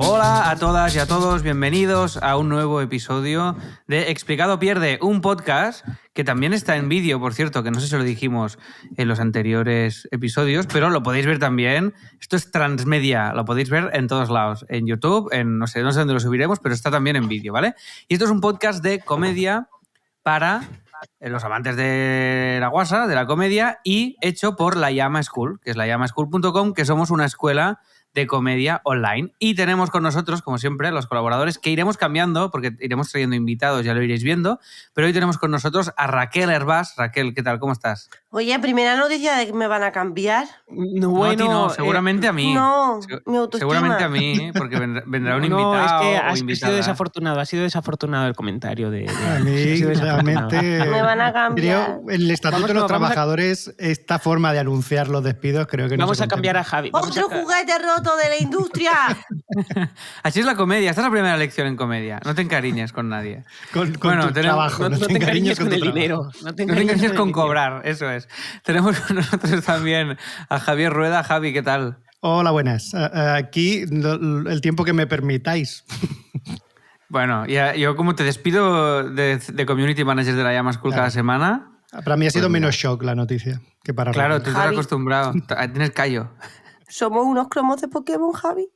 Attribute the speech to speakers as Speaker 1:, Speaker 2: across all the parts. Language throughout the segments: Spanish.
Speaker 1: Hola a todas y a todos, bienvenidos a un nuevo episodio de Explicado Pierde, un podcast que también está en vídeo, por cierto, que no sé si lo dijimos en los anteriores episodios, pero lo podéis ver también. Esto es transmedia, lo podéis ver en todos lados, en YouTube, no sé dónde lo subiremos, pero está también en vídeo, ¿vale? Y esto es un podcast de comedia para los amantes de la guasa, de la comedia, y hecho por La Llama School, que es lallamaschool.com, que somos una escuela de comedia online. Y tenemos con nosotros, como siempre, los colaboradores que iremos cambiando, porque iremos trayendo invitados, ya lo iréis viendo, pero hoy tenemos con nosotros a Raquel Hervás. Raquel, ¿qué tal? ¿Cómo estás?
Speaker 2: Oye, primera noticia de que me van a cambiar.
Speaker 1: No, a ti no, seguramente a mí.
Speaker 2: No, mi autoestima.
Speaker 1: Seguramente a mí, porque vendrá un invitado
Speaker 3: es que
Speaker 1: o invitada.
Speaker 3: ha sido desafortunado el comentario de
Speaker 4: a mí realmente
Speaker 2: me van a cambiar.
Speaker 4: Creo, el Estatuto de los Trabajadores, esta forma de anunciar los despidos, creo que no
Speaker 3: vamos
Speaker 4: se
Speaker 3: a cambiar a Javi.
Speaker 2: ¡Otro juguete roto de la industria!
Speaker 1: Así es la comedia. Esta es la primera lección en comedia. No te encariñes con nadie.
Speaker 4: Con tu trabajo.
Speaker 3: No te encariñes con el dinero.
Speaker 1: No te encariñes con cobrar, eso es. Tenemos con nosotros también a Javier Rueda. Javi, ¿qué tal?
Speaker 4: Hola, buenas. Aquí el tiempo que me permitáis.
Speaker 1: Bueno, yo como te despido de Community Manager de La Llama School cada semana.
Speaker 4: Para mí ha sido menos shock la noticia que para
Speaker 1: Claro,
Speaker 4: Raquel.
Speaker 1: tú estás acostumbrado. Tienes callo.
Speaker 2: Somos unos cromos de Pokémon, Javi.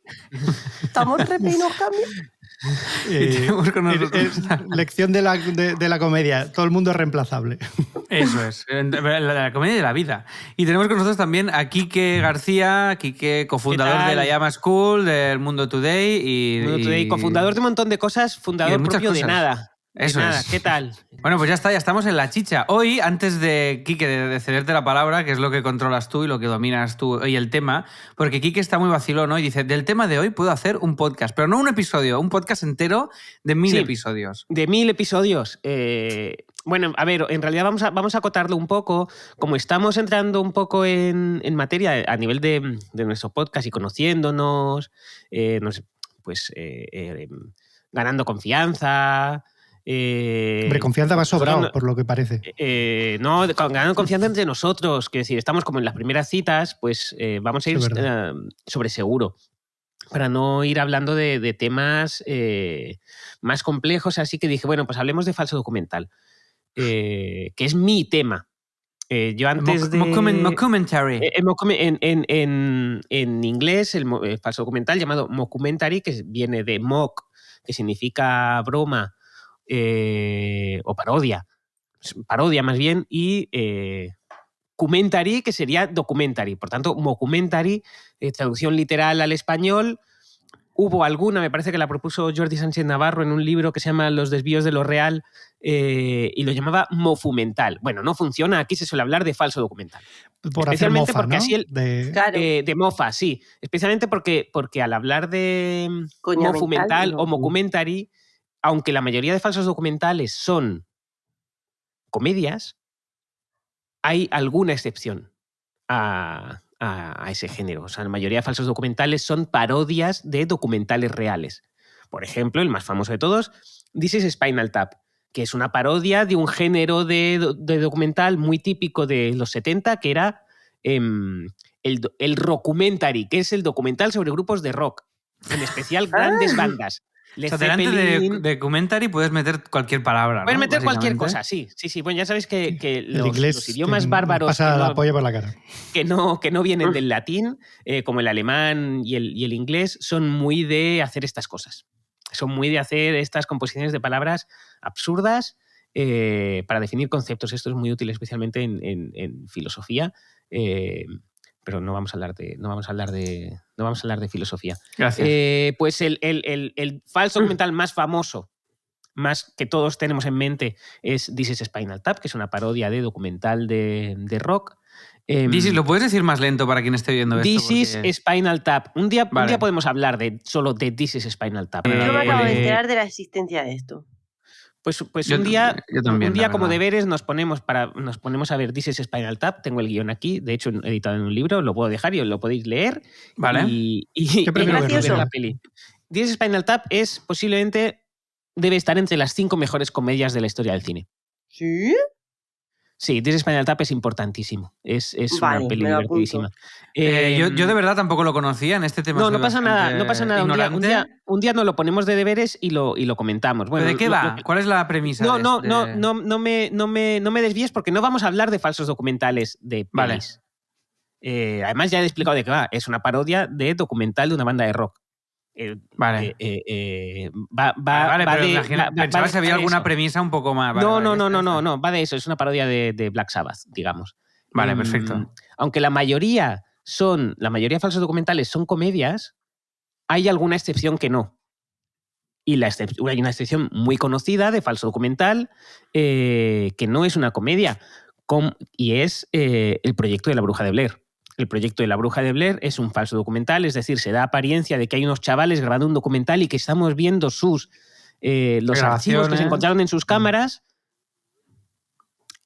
Speaker 2: Estamos repeinos cambios.
Speaker 4: Lección de la comedia. Todo el mundo es reemplazable.
Speaker 1: Eso es. La comedia de la vida. Y tenemos con nosotros también a Quique García, Quique, cofundador de La Llama School, del Mundo Today.
Speaker 3: Mundo Today, cofundador de un montón de cosas, fundador propio de nada.
Speaker 1: Eso es.
Speaker 3: ¿Qué tal?
Speaker 1: Bueno, pues ya está, ya estamos en la chicha. Hoy, antes de, Quique, de cederte la palabra, que es lo que controlas tú y lo que dominas tú y el tema, porque Quique está muy vacilón, ¿no? Y dice, del tema de hoy puedo hacer un podcast, pero no un episodio, un podcast entero de 1000 episodios.
Speaker 3: De 1000 episodios. Bueno, a ver, en realidad vamos a acotarlo un poco. Como estamos entrando un poco en materia a nivel de nuestro podcast y conociéndonos, ganando confianza.
Speaker 4: Hombre, confianza va sobrado, por lo que parece.
Speaker 3: No, ganando confianza entre nosotros. Quiero decir, estamos como en las primeras citas, pues vamos a ir sobre seguro. Para no ir hablando de temas más complejos. Así que dije, bueno, pues hablemos de falso documental, que es mi tema. Yo antes de...
Speaker 1: Mockumentary.
Speaker 3: En inglés, el falso documental llamado mockumentary, que viene de mock, que significa broma, o parodia más bien, y cumentary, que sería documentary. Por tanto, mockumentary, traducción literal al español. Hubo alguna, me parece que la propuso Jordi Sánchez Navarro en un libro que se llama Los desvíos de lo real, y lo llamaba mofumental. Bueno, no funciona, aquí se suele hablar de falso documental.
Speaker 4: Por especialmente hacer mofa,
Speaker 3: porque
Speaker 4: ¿no?
Speaker 3: así de mofa, sí. Especialmente porque al hablar de mofumental o mockumentary, aunque la mayoría de falsos documentales son comedias, hay alguna excepción a ese género. O sea, la mayoría de falsos documentales son parodias de documentales reales. Por ejemplo, el más famoso de todos, This is Spinal Tap, que es una parodia de un género de documental muy típico de los 70, que era el rockumentary, que es el documental sobre grupos de rock, en especial grandes bandas.
Speaker 1: O sea, delante de documentary puedes meter cualquier palabra, ¿no?
Speaker 3: Puedes meter cualquier cosa, sí. Bueno, ya sabéis que los idiomas bárbaros
Speaker 4: pasa la polla por la cara.
Speaker 3: Que no vienen del latín, como el alemán y el inglés, son muy de hacer estas cosas. Son muy de hacer estas composiciones de palabras absurdas para definir conceptos. Esto es muy útil especialmente en filosofía. Pero no vamos a hablar de filosofía.
Speaker 1: Gracias.
Speaker 3: Pues el falso documental más famoso, más que todos tenemos en mente, es This is Spinal Tap, que es una parodia de documental de rock.
Speaker 1: ¿Lo puedes decir más lento para quien esté viendo esto?
Speaker 3: This is Spinal Tap. Un día podemos hablar solo de This is Spinal Tap.
Speaker 2: Yo me acabo de enterar de la existencia de esto.
Speaker 3: Pues un día
Speaker 1: también,
Speaker 3: como deberes nos ponemos a ver This is Spinal Tap. Tengo el guión aquí, de hecho editado en un libro, lo puedo dejar y lo podéis leer.
Speaker 1: Vale.
Speaker 3: Y
Speaker 2: ver
Speaker 3: la peli. This is Spinal Tap es posiblemente, debe estar entre las 5 mejores comedias de la historia del cine.
Speaker 2: ¿Sí?
Speaker 3: Sí, This Spinal Tap es importantísimo. Es
Speaker 2: Vale,
Speaker 3: una peli
Speaker 2: me lo
Speaker 3: divertidísima.
Speaker 1: Yo de verdad tampoco lo conocía en este tema.
Speaker 3: No pasa nada, no pasa nada. Un día nos lo ponemos de deberes y lo comentamos. Bueno,
Speaker 1: ¿de qué va? ¿Cuál es la premisa?
Speaker 3: No me desvíes porque no vamos a hablar de falsos documentales de pelis. Vale. Además ya he explicado de qué va. Es una parodia de documental de una banda de rock.
Speaker 1: Vale. Pensaba que había alguna premisa un poco más.
Speaker 3: No, va de eso. Es una parodia de Black Sabbath, digamos.
Speaker 1: Vale, perfecto.
Speaker 3: Aunque la mayoría de falsos documentales son comedias, hay alguna excepción que no. Y hay una excepción muy conocida de falso documental que no es una comedia, y es El proyecto de la bruja de Blair. El proyecto de la bruja de Blair es un falso documental, es decir, se da apariencia de que hay unos chavales grabando un documental y que estamos viendo los archivos que se encontraron en sus cámaras,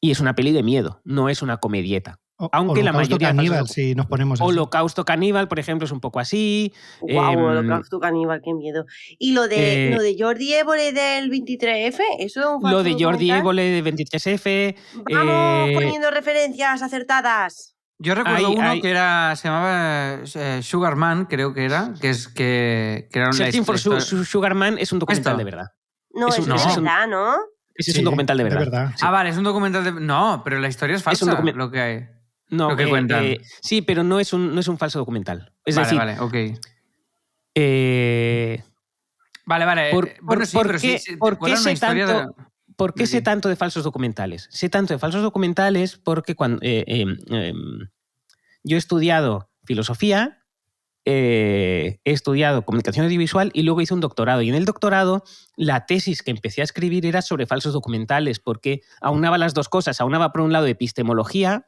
Speaker 3: y es una peli de miedo, no es una comedieta. Aunque la mayoría
Speaker 4: caníbal, si nos ponemos así.
Speaker 3: Holocausto caníbal, por ejemplo, es un poco así.
Speaker 2: Guau, Holocausto caníbal, qué miedo. Y lo de Jordi Évole del 23F, eso es un falso
Speaker 3: Lo de Jordi Évole del 23F.
Speaker 2: Vamos poniendo referencias acertadas.
Speaker 1: Yo recuerdo uno que se llamaba Sugar Man, creo que era, que era
Speaker 3: Searching for Sugar Man es un documental de verdad.
Speaker 2: No, es de verdad, ¿no?
Speaker 3: Ese es un documental de verdad.
Speaker 1: Sí. Vale, es un documental de... No, pero la historia es falsa, lo que hay.
Speaker 3: No,
Speaker 1: lo que cuentan.
Speaker 3: Sí, pero no es un falso documental. Es decir...
Speaker 1: Vale, ok. Vale.
Speaker 3: ¿Por qué sé tanto de falsos documentales? Sé tanto de falsos documentales porque cuando yo he estudiado filosofía, he estudiado comunicación audiovisual y luego hice un doctorado. Y en el doctorado la tesis que empecé a escribir era sobre falsos documentales porque aunaba las dos cosas. Aunaba por un lado epistemología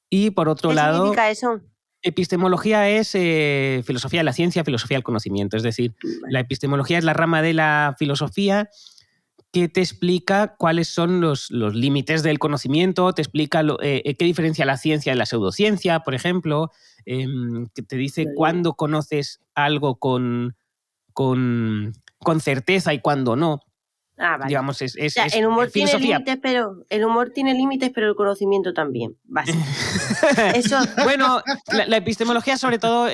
Speaker 3: y por otro lado...
Speaker 2: ¿Qué significa eso?
Speaker 3: Epistemología es filosofía de la ciencia, filosofía del conocimiento. Es decir, la epistemología es la rama de la filosofía que te explica cuáles son los límites del conocimiento, te explica qué diferencia la ciencia de la pseudociencia, por ejemplo, que te dice cuándo conoces algo con certeza y cuándo no.
Speaker 2: Vale.
Speaker 3: Digamos,
Speaker 2: el humor tiene límites, pero el conocimiento también. Eso.
Speaker 3: Bueno, la epistemología sobre todo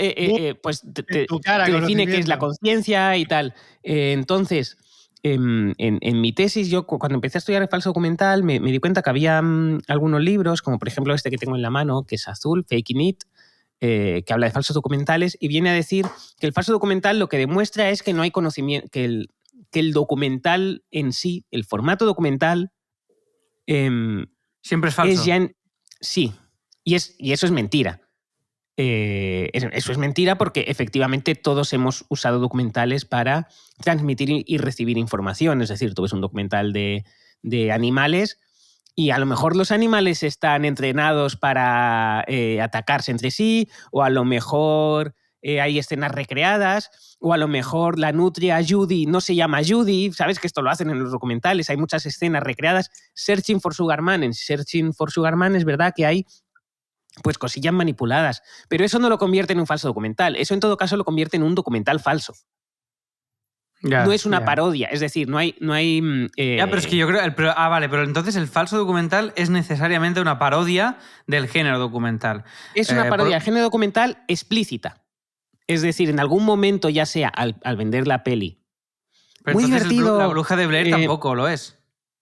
Speaker 3: pues te define qué es la conciencia y tal. Entonces, en mi tesis, yo cuando empecé a estudiar el falso documental me di cuenta que había algunos libros, como por ejemplo este que tengo en la mano, que es azul, Faking It, que habla de falsos documentales y viene a decir que el falso documental lo que demuestra es que no hay conocimiento, que el documental en sí, el formato documental...
Speaker 1: siempre es falso.
Speaker 3: Sí, y eso es mentira. Eso es mentira porque efectivamente todos hemos usado documentales para transmitir y recibir información. Es decir, tú ves un documental de animales y a lo mejor los animales están entrenados para atacarse entre sí, o a lo mejor hay escenas recreadas, o a lo mejor la nutria Judy no se llama Judy. Sabes que esto lo hacen en los documentales, hay muchas escenas recreadas. Searching for Sugar Man, en Searching for Sugar Man es verdad que hay pues cosillas manipuladas, pero eso no lo convierte en un falso documental, eso en todo caso lo convierte en un documental falso. No es una parodia, es decir, no hay
Speaker 1: pero es que yo creo... pero entonces el falso documental es necesariamente una parodia del género documental.
Speaker 3: Es una parodia del género documental explícita. Es decir, en algún momento, ya sea al vender la peli.
Speaker 1: Pero muy divertido. La bruja de Blair tampoco lo es.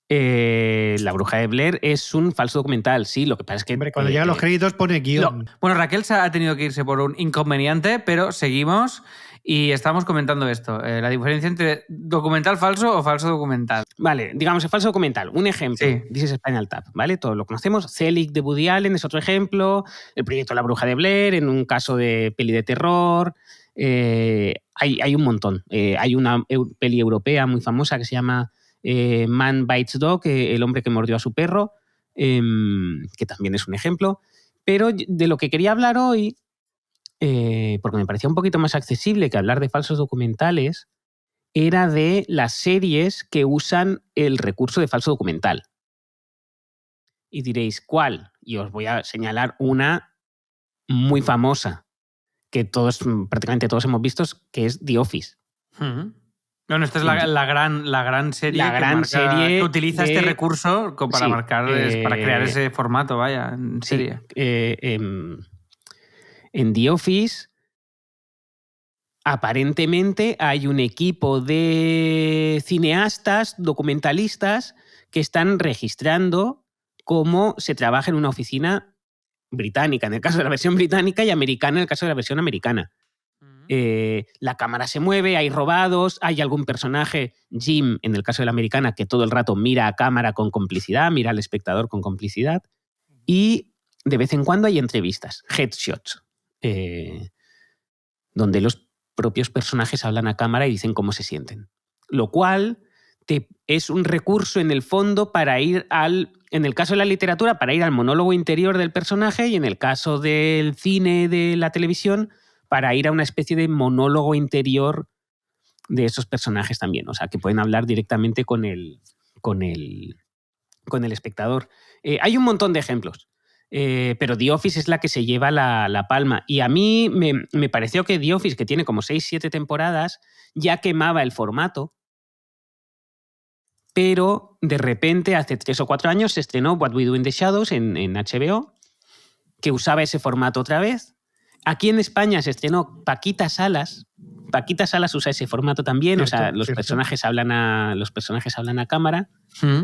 Speaker 3: La bruja de Blair es un falso documental, sí. Lo que pasa es que...
Speaker 4: Hombre, cuando llegan los créditos pone guión.
Speaker 1: Bueno, Raquel se ha tenido que irse por un inconveniente, pero seguimos y estamos comentando esto. La diferencia entre documental falso o falso documental.
Speaker 3: Vale, digamos el falso documental. Un ejemplo, This is Spinal Tap, ¿vale? Todos lo conocemos. Zelig de Woody Allen es otro ejemplo. El proyecto La bruja de Blair, en un caso de peli de terror. Hay un montón. Hay una peli europea muy famosa que se llama Man Bites Dog, el hombre que mordió a su perro, que también es un ejemplo. Pero de lo que quería hablar hoy, porque me parecía un poquito más accesible que hablar de falsos documentales, era de las series que usan el recurso de falso documental. Y diréis, ¿cuál? Y os voy a señalar una muy famosa, que prácticamente todos hemos visto, que es The Office.
Speaker 1: Uh-huh. Bueno, esta es la gran serie, que utiliza este recurso para marcar, para crear ese formato, vaya, en serie.
Speaker 3: En The Office, aparentemente hay un equipo de cineastas, documentalistas, que están registrando cómo se trabaja en una oficina británica, en el caso de la versión británica, y americana, en el caso de la versión americana. La cámara se mueve, hay robados, hay algún personaje, Jim, en el caso de la americana, que todo el rato mira a cámara con complicidad, mira al espectador con complicidad, y de vez en cuando hay entrevistas, headshots, donde los propios personajes hablan a cámara y dicen cómo se sienten. Lo cual es un recurso, en el fondo, para ir en el caso de la literatura, para ir al monólogo interior del personaje, y en el caso del cine, de la televisión, para ir a una especie de monólogo interior de esos personajes también. O sea, que pueden hablar directamente con el espectador. Hay un montón de ejemplos, pero The Office es la que se lleva la palma. Y a mí me pareció que The Office, que tiene como 6-7 temporadas, ya quemaba el formato, pero de repente, hace 3 o 4 años, se estrenó What We Do in the Shadows en HBO, que usaba ese formato otra vez. Aquí en España se estrenó Paquita Salas. Paquita Salas usa ese formato también, cierto, o sea, los personajes hablan a cámara.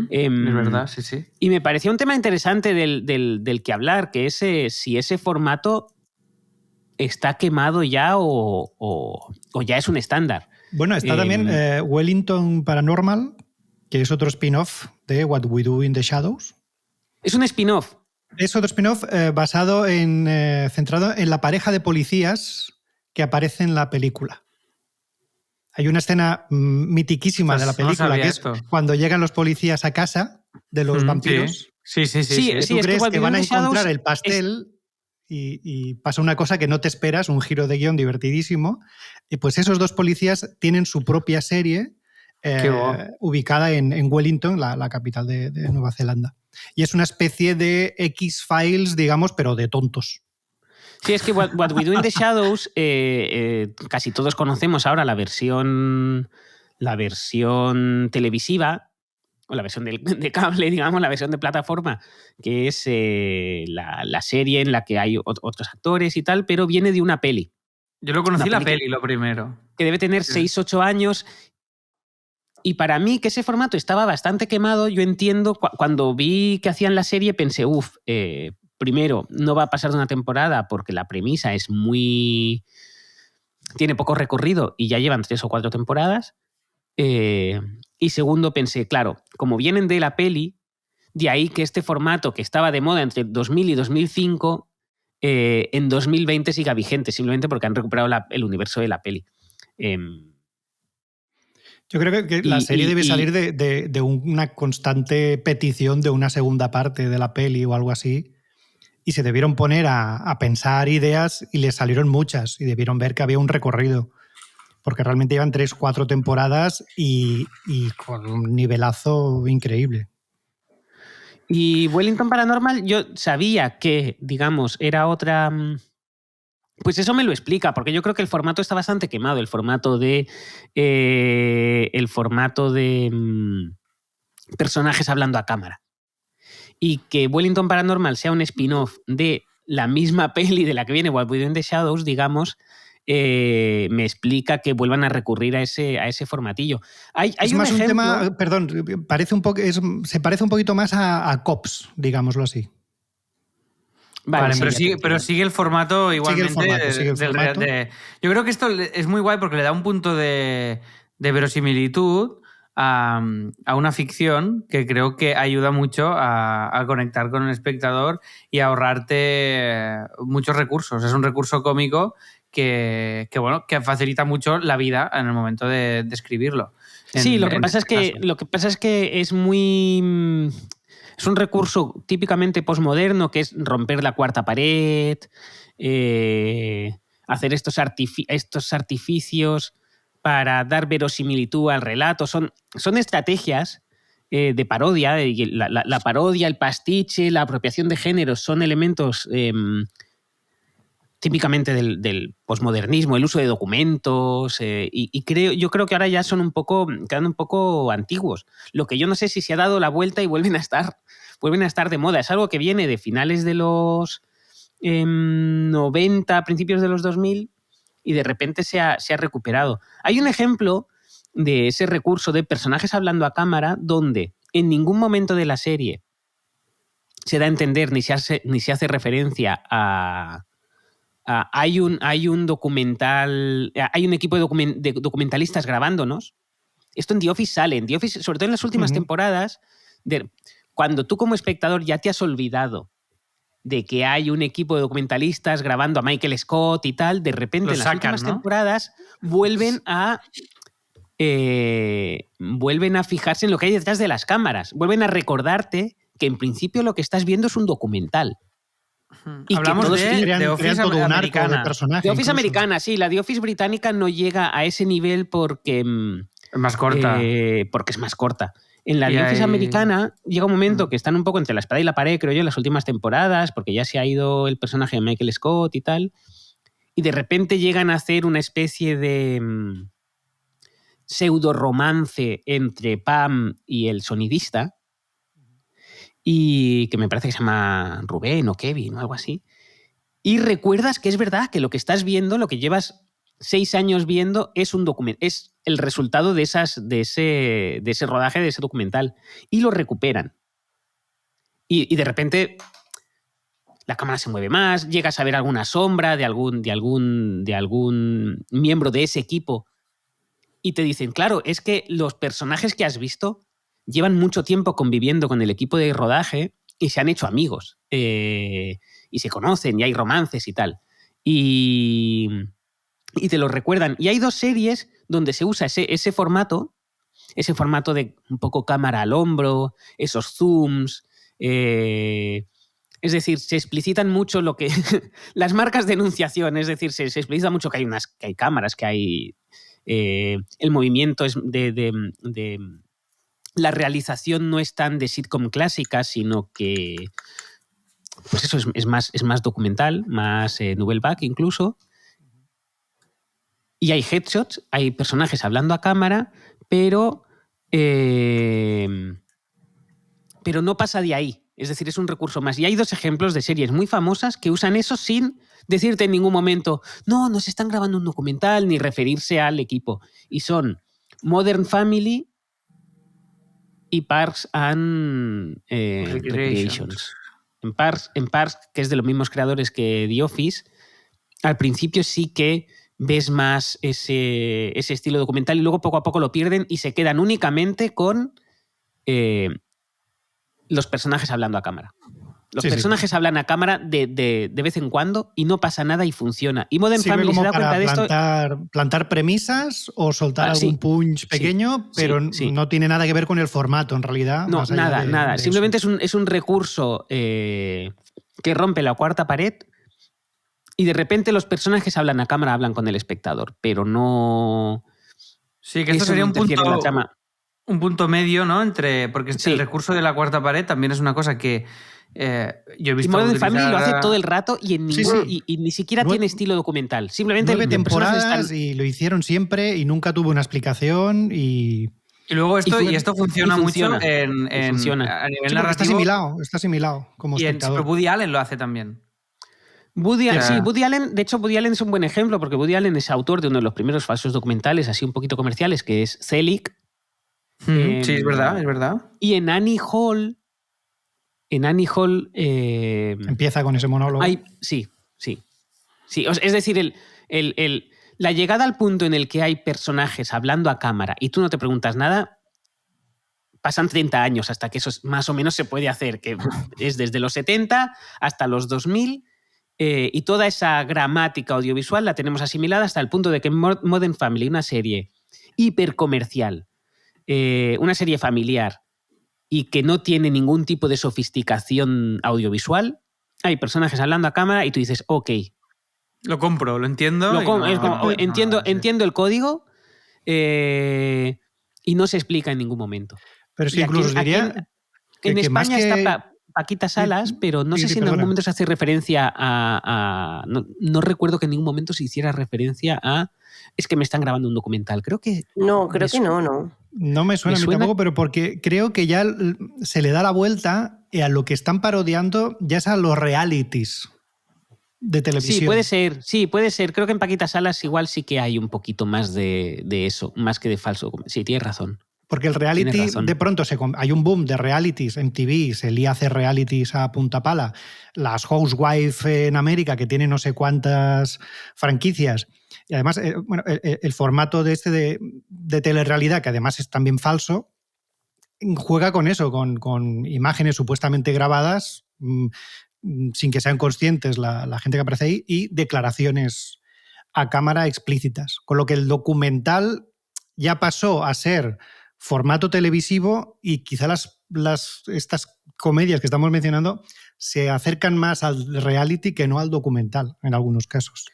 Speaker 1: Es verdad, sí.
Speaker 3: Y me pareció un tema interesante del que hablar, que si ese formato está quemado ya o ya es un estándar.
Speaker 4: Bueno, está también Wellington Paranormal, que es otro spin-off de What We Do in the Shadows.
Speaker 3: Es un spin-off.
Speaker 4: Es otro spin-off centrado en la pareja de policías que aparece en la película. Hay una escena mitiquísima de la película, que es cuando llegan los policías a casa de los vampiros.
Speaker 1: Sí.
Speaker 4: Tú crees que van a encontrar el pastel y pasa una cosa que no te esperas, un giro de guión divertidísimo. Y pues esos dos policías tienen su propia serie ubicada en Wellington, la capital de Nueva Zelanda. Y es una especie de X-Files, digamos, pero de tontos.
Speaker 3: Sí, es que What We Do in the Shadows, casi todos conocemos ahora la versión televisiva, o la versión de cable, digamos, la versión de plataforma, que es la serie en la que hay otros actores y tal, pero viene de una peli.
Speaker 1: Yo lo conocí la peli, lo primero.
Speaker 3: Que debe tener 6-8 años. Y para mí, que ese formato estaba bastante quemado, yo entiendo, cuando vi que hacían la serie, pensé, primero, no va a pasar de una temporada porque la premisa es tiene poco recorrido y ya llevan 3 o 4 temporadas. Y segundo, pensé, claro, como vienen de la peli, de ahí que este formato que estaba de moda entre 2000 y 2005, en 2020 siga vigente, simplemente porque han recuperado el universo de la peli.
Speaker 4: Yo creo que la serie debe salir de una constante petición de una segunda parte de la peli o algo así, y se debieron poner a pensar ideas y les salieron muchas y debieron ver que había un recorrido, porque realmente llevan 3-4 temporadas y con un nivelazo increíble.
Speaker 3: Y Wellington Paranormal, yo sabía que, digamos, era otra... Pues eso me lo explica, porque yo creo que el formato está bastante quemado, el formato de personajes hablando a cámara. Y que Wellington Paranormal sea un spin-off de la misma peli de la que viene What We Do in the Shadows, digamos, me explica que vuelvan a recurrir a ese formatillo.
Speaker 4: Es más un tema, perdón, se parece un poquito más a Cops, digámoslo así.
Speaker 1: Vale, pero sigue el formato igualmente. Sigue el formato. Yo creo que esto es muy guay porque le da un punto de verosimilitud a una ficción que creo que ayuda mucho a conectar con el espectador y a ahorrarte muchos recursos. Es un recurso cómico que facilita mucho la vida en el momento de escribirlo.
Speaker 3: Sí, lo que pasa es que es muy... Es un recurso típicamente posmoderno, que es romper la cuarta pared, hacer estos artificios para dar verosimilitud al relato. Son estrategias de parodia. La parodia, el pastiche, la apropiación de géneros son elementos típicamente del posmodernismo, el uso de documentos, yo creo que ahora ya quedan un poco antiguos. Lo que yo no sé si se ha dado la vuelta y vuelven a estar de moda. Es algo que viene de finales de los 90, principios de los 2000, y de repente se ha recuperado. Hay un ejemplo de ese recurso de personajes hablando a cámara donde en ningún momento de la serie se da a entender ni se hace referencia a hay un documental, hay un equipo de documentalistas grabándonos. Esto en The Office sale. En The Office, sobre todo en las últimas temporadas, cuando tú como espectador ya te has olvidado de que hay un equipo de documentalistas grabando a Michael Scott y tal, de repente en las últimas temporadas vuelven a fijarse en lo que hay detrás de las cámaras. Vuelven a recordarte que en principio lo que estás viendo es un documental.
Speaker 1: Y hablamos de Office americana.
Speaker 3: De Office americana, sí. La de Office británica no llega a ese nivel porque
Speaker 1: es más corta.
Speaker 3: Porque es más corta. En la de Office americana llega un momento que están un poco entre la espada y la pared, creo yo, en las últimas temporadas, porque ya se ha ido el personaje de Michael Scott y tal, y de repente llegan a hacer una especie de pseudo romance entre Pam y el sonidista, y que me parece que se llama Rubén o Kevin o algo así, y recuerdas que es verdad que lo que estás viendo, lo que llevas 6 años viendo, es un documento, es el resultado de ese rodaje, de ese documental, y lo recuperan. Y de repente la cámara se mueve más, llegas a ver alguna sombra de algún miembro de ese equipo, y te dicen, claro, es que los personajes que has visto llevan mucho tiempo conviviendo con el equipo de rodaje y se han hecho amigos, y se conocen y hay romances y tal. Y te lo recuerdan. Y hay 2 series donde se usa ese formato de un poco cámara al hombro, esos zooms. Es decir, se explicitan mucho lo que las marcas de enunciación. Es decir, se explicita mucho que hay cámaras, que hay el movimiento es de la realización no es tan de sitcom clásica, sino que pues eso es más documental, más novelback incluso. Y hay headshots, hay personajes hablando a cámara, pero no pasa de ahí. Es decir, es un recurso más. Y hay 2 ejemplos de series muy famosas que usan eso sin decirte en ningún momento, no, nos están grabando un documental, ni referirse al equipo. Y son Modern Family y Parks and Recreations. En Parks, que es de los mismos creadores que The Office, al principio sí que ves más ese estilo documental y luego poco a poco lo pierden y se quedan únicamente con los personajes hablando a cámara. Los personajes hablan a cámara de vez en cuando y no pasa nada y funciona. Y Modern Family se da cuenta de esto.
Speaker 4: Plantar premisas o soltar algún punch pequeño, pero no tiene nada que ver con el formato en realidad.
Speaker 3: No, nada. Simplemente es un recurso que rompe la cuarta pared. Y de repente los personajes hablan a cámara, hablan con el espectador, pero no...
Speaker 1: Sí, que esto sería un punto medio, ¿no? Porque el recurso de la cuarta pared también es una cosa que yo he visto...
Speaker 3: Y Modern Family lo hace todo el rato y ni siquiera tiene estilo documental. Simplemente
Speaker 4: 9 temporadas y lo hicieron siempre y nunca tuvo una explicación y
Speaker 1: luego esto funciona mucho a nivel narrativo.
Speaker 4: Está asimilado como espectador.
Speaker 1: Pero Woody Allen lo hace también.
Speaker 3: Woody Allen, de hecho, Woody Allen es un buen ejemplo porque Woody Allen es autor de uno de los primeros falsos documentales así un poquito comerciales, que es Zelig.
Speaker 1: Sí, es verdad.
Speaker 3: Y en Annie Hall...
Speaker 4: empieza con ese monólogo.
Speaker 3: Sí. Es decir, la llegada al punto en el que hay personajes hablando a cámara y tú no te preguntas nada, pasan 30 años hasta que eso más o menos se puede hacer, que es desde los 70 hasta los 2000, y toda esa gramática audiovisual la tenemos asimilada hasta el punto de que Modern Family, una serie hipercomercial, una serie familiar y que no tiene ningún tipo de sofisticación audiovisual, hay personajes hablando a cámara y tú dices, ok.
Speaker 1: Lo compro, lo entiendo.
Speaker 3: Entiendo el código y no se explica en ningún momento.
Speaker 4: Pero sí, incluso diría...
Speaker 3: En España está Paquita Salas, pero no sé si en algún momento se hace referencia a no recuerdo que en ningún momento se hiciera referencia a es que me están grabando un documental. Creo que...
Speaker 2: No, creo que no.
Speaker 4: No me suena a mí tampoco, pero porque creo que ya se le da la vuelta y a lo que están parodiando ya es a los realities de televisión.
Speaker 3: Sí, puede ser. Creo que en Paquita Salas igual sí que hay un poquito más de eso, más que de falso. Sí, tienes razón.
Speaker 4: Porque el reality, de pronto hay un boom de realities en TV, se lía a hacer realities a punta pala. Las Housewife en América, que tienen no sé cuántas franquicias. Y además, el formato de telerrealidad, que además es también falso, juega con eso, con imágenes supuestamente grabadas, sin que sean conscientes la gente que aparece ahí, y declaraciones a cámara explícitas. Con lo que el documental ya pasó a ser formato televisivo y quizá estas comedias que estamos mencionando se acercan más al reality que no al documental en algunos casos.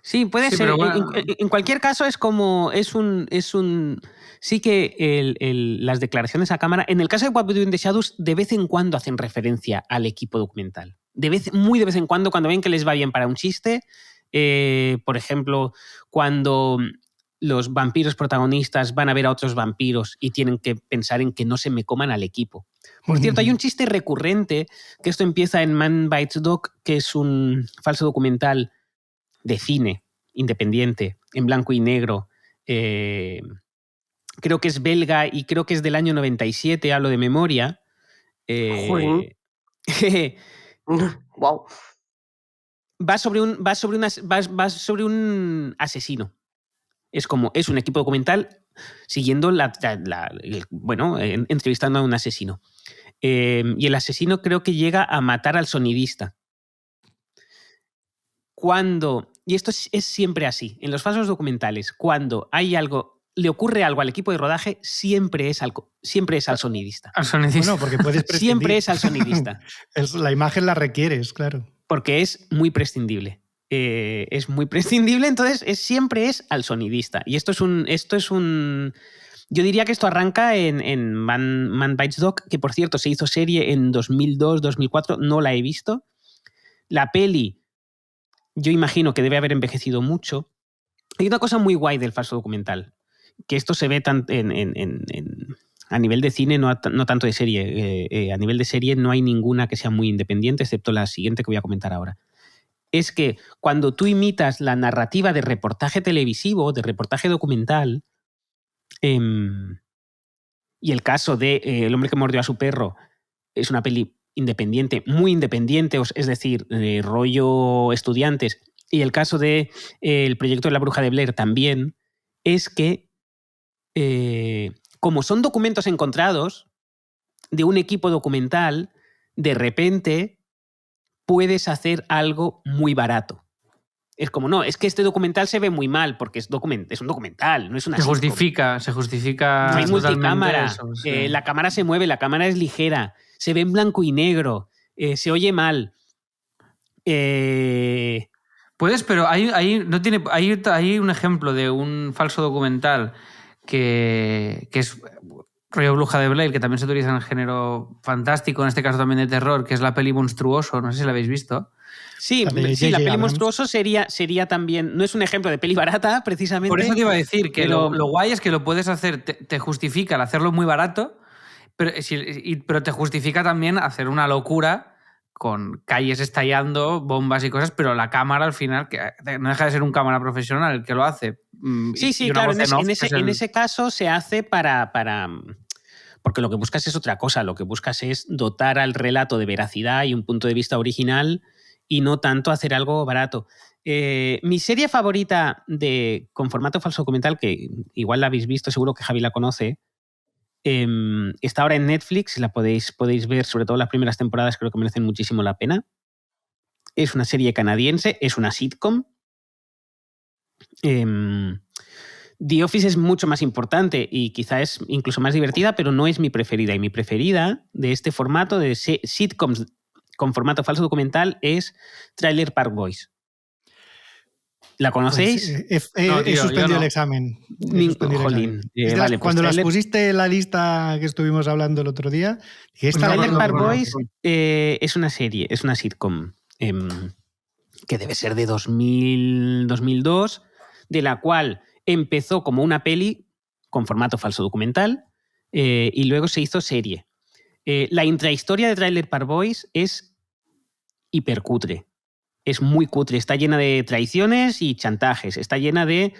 Speaker 3: Sí, puede ser. Bueno. En cualquier caso es como sí que las declaraciones a cámara, en el caso de What We Do in the Shadows, de vez en cuando hacen referencia al equipo documental. Muy de vez en cuando ven que les va bien para un chiste. Por ejemplo, cuando los vampiros protagonistas van a ver a otros vampiros y tienen que pensar en que no se me coman al equipo. Por cierto, hay un chiste recurrente, que esto empieza en Man Bites Dog, que es un falso documental de cine independiente, en blanco y negro. Creo que es belga y creo que es del año 97, hablo de memoria.
Speaker 2: Wow.
Speaker 3: Va sobre un asesino. Es un equipo documental siguiendo entrevistando a un asesino. Y el asesino creo que llega a matar al sonidista. Y esto es siempre así, en los falsos documentales, cuando le ocurre algo al equipo de rodaje, siempre es al sonidista.
Speaker 1: Al sonidista.
Speaker 4: Bueno, porque puedes prescindir.
Speaker 3: Siempre es al sonidista.
Speaker 4: La imagen la requieres, claro.
Speaker 3: Porque es muy prescindible. Es muy prescindible, entonces siempre es al sonidista. Y esto es un... Yo diría que esto arranca en Man Bites Dog, que por cierto se hizo serie en 2002, 2004, no la he visto. La peli, yo imagino que debe haber envejecido mucho. Hay una cosa muy guay del falso documental, que esto se ve a nivel de cine, no tanto de serie. A nivel de serie no hay ninguna que sea muy independiente, excepto la siguiente que voy a comentar ahora. Es que cuando tú imitas la narrativa de reportaje televisivo, de reportaje documental, y el caso de El hombre que mordió a su perro es una peli independiente, muy independiente, es decir, rollo estudiantes, y el caso de El proyecto de la bruja de Blair también, es que como son documentos encontrados de un equipo documental, de repente puedes hacer algo muy barato. Es como, no, es que este documental se ve muy mal porque es un documental, no es una
Speaker 1: sitcom. Se justifica.
Speaker 3: No hay multicámara, sí. La cámara se mueve, la cámara es ligera, se ve en blanco y negro, se oye mal.
Speaker 1: Puedes, pero hay un ejemplo de un falso documental que es rollo Bruja de Blair, que también se utiliza en el género fantástico, en este caso también de terror, que es la peli Monstruoso, no sé si la habéis visto.
Speaker 3: Sí, la peli Monstruoso sería también, no es un ejemplo de peli barata, precisamente.
Speaker 1: Por eso te iba a decir que lo guay es que lo puedes hacer, te justifica el hacerlo muy barato, pero te justifica también hacer una locura con calles estallando, bombas y cosas, pero la cámara al final, que no deja de ser un cámara profesional el que lo hace.
Speaker 3: Sí, claro, en ese caso se hace para... Porque lo que buscas es otra cosa, lo que buscas es dotar al relato de veracidad y un punto de vista original y no tanto hacer algo barato. Mi serie favorita con formato falso documental, que igual la habéis visto, seguro que Javi la conoce, está ahora en Netflix, la podéis ver, sobre todo las primeras temporadas, creo que merecen muchísimo la pena. Es una serie canadiense, es una sitcom. The Office es mucho más importante y quizá es incluso más divertida, pero no es mi preferida. Y mi preferida de este formato de sitcoms con formato falso documental es Trailer Park Boys. ¿La conocéis?
Speaker 4: Pues, he suspendido el examen.
Speaker 3: Jolín.
Speaker 4: Vale, cuando las pusiste en la lista que estuvimos hablando el otro día, dije,
Speaker 3: Trailer Park Boys es una serie, es una sitcom que debe ser de 2002, de la cual empezó como una peli con formato falso documental y luego se hizo serie. La intrahistoria de Trailer Park Boys es hipercutre. Es muy cutre, está llena de traiciones y chantajes, está llena de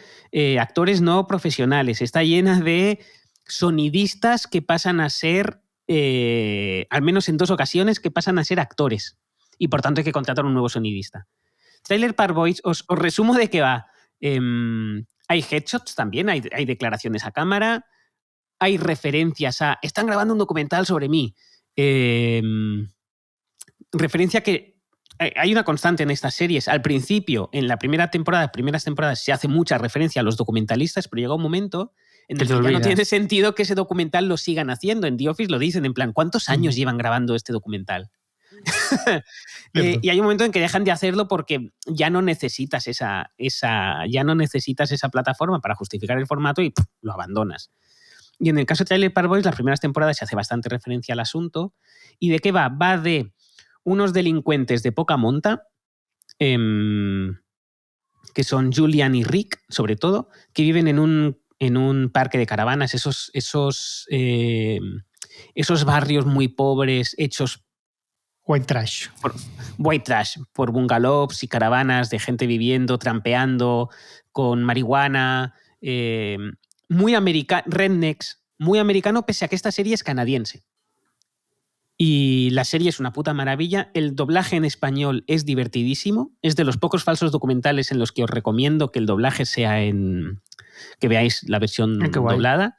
Speaker 3: actores no profesionales, está llena de sonidistas que pasan a ser, al menos en 2 ocasiones, que pasan a ser actores. Y por tanto hay que contratar un nuevo sonidista. Trailer Park Boys, os resumo de qué va. Hay headshots también, hay declaraciones a cámara, hay referencias a... Están grabando un documental sobre mí. Referencia que... Hay una constante en estas series. Al principio, en la primeras temporadas, se hace mucha referencia a los documentalistas, pero llega un momento en el que ya no tiene sentido que ese documental lo sigan haciendo. En The Office lo dicen, en plan, ¿cuántos años llevan grabando este documental? Y hay un momento en que dejan de hacerlo porque ya no necesitas esa plataforma para justificar el formato y lo abandonas. Y en el caso de Trailer Park Boys, las primeras temporadas se hace bastante referencia al asunto. ¿Y de qué va? Va de unos delincuentes de poca monta, que son Julian y Rick, sobre todo, que viven en un parque de caravanas, esos barrios muy pobres, hechos...
Speaker 4: White trash.
Speaker 3: Por bungalows y caravanas de gente viviendo, trampeando, con marihuana, muy rednecks, muy americano, pese a que esta serie es canadiense. Y la serie es una puta maravilla. El doblaje en español es divertidísimo. Es de los pocos falsos documentales en los que os recomiendo que el doblaje sea que veáis la versión doblada.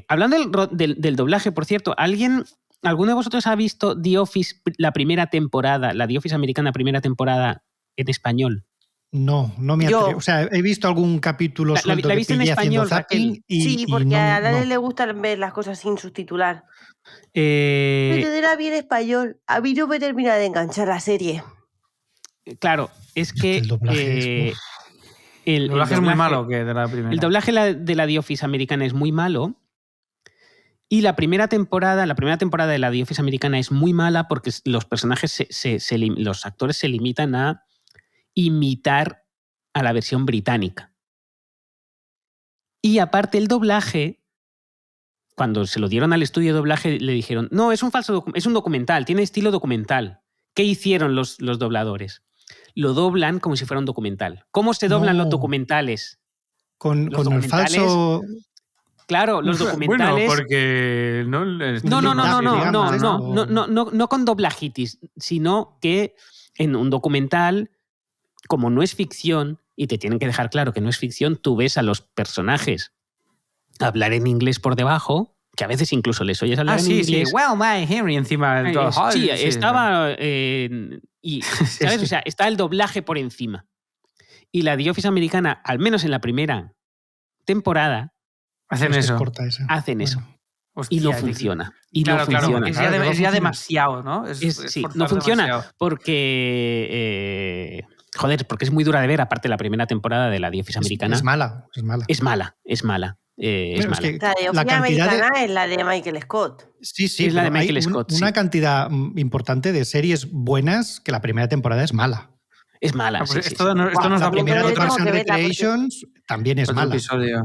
Speaker 3: Hablando del doblaje, por cierto, ¿alguno de vosotros ha visto The Office la primera temporada, la The Office americana primera temporada en español?
Speaker 4: No me atrevo. O sea, he visto algún capítulo suelto
Speaker 3: ¿La viste en español, Raquel?
Speaker 2: Sí, porque a Dale le gusta ver las cosas sin subtitular. Pero era bien español. A mí no me termina de enganchar la serie.
Speaker 3: Claro, es que
Speaker 4: el doblaje
Speaker 1: el doblaje es muy malo que de la primera.
Speaker 3: El doblaje de la The Office americana es muy malo. Y la primera temporada de la The Office americana es muy mala porque los personajes, los actores se limitan a imitar a la versión británica. Y aparte el doblaje, cuando se lo dieron al estudio de doblaje, le dijeron, no, es un documental, tiene estilo documental. ¿Qué hicieron los dobladores? Lo doblan como si fuera un documental. ¿Cómo se doblan los documentales?
Speaker 4: Con el falso...
Speaker 3: Claro, los documentales...
Speaker 1: Bueno, porque...
Speaker 3: No con doblajitis, sino que en un documental, como no es ficción, y te tienen que dejar claro que no es ficción, tú ves a los personajes hablar en inglés por debajo, que a veces incluso les oyes hablar en inglés.
Speaker 1: Sí, well, my Henry encima.
Speaker 3: Estaba... y, ¿sabes? Sí. O sea, está el doblaje por encima. Y la The Office americana, al menos en la primera temporada...
Speaker 1: Hacen eso.
Speaker 3: Hostia, y no funciona.
Speaker 1: Claro, es ya demasiado, ¿no?
Speaker 3: No funciona demasiado. Porque... porque es muy dura de ver, aparte la primera temporada de la The Office americana.
Speaker 4: Es mala.
Speaker 3: Es mala.
Speaker 2: La de Office americana es la de Michael Scott.
Speaker 4: Sí,
Speaker 3: es la de Michael Scott.
Speaker 4: Una cantidad importante de series buenas que la primera temporada es mala.
Speaker 3: Es mala.
Speaker 1: Esto nos da
Speaker 4: primera versión de Creations también es mala.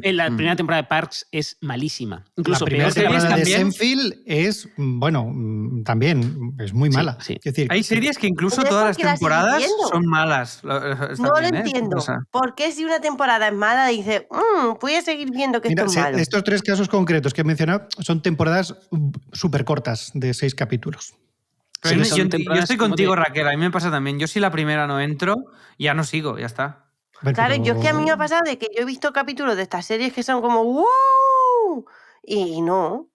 Speaker 3: En la primera temporada de Parks es malísima. Incluso
Speaker 4: la primera temporada de Seinfeld es, también es muy mala.
Speaker 3: Sí.
Speaker 4: Es decir,
Speaker 1: hay series que incluso todas las temporadas son malas.
Speaker 2: No lo entiendo. ¿Por qué si una temporada es mala dice, voy a seguir viendo que esto es malo?
Speaker 4: Estos 3 casos concretos que he mencionado son temporadas súper cortas de 6 capítulos.
Speaker 1: Yo estoy contigo, Raquel, a mí me pasa también. Yo si la primera no entro, ya no sigo, ya está.
Speaker 2: Claro, yo es que a mí me ha pasado de que yo he visto capítulos de estas series que son como ¡wow! Y no,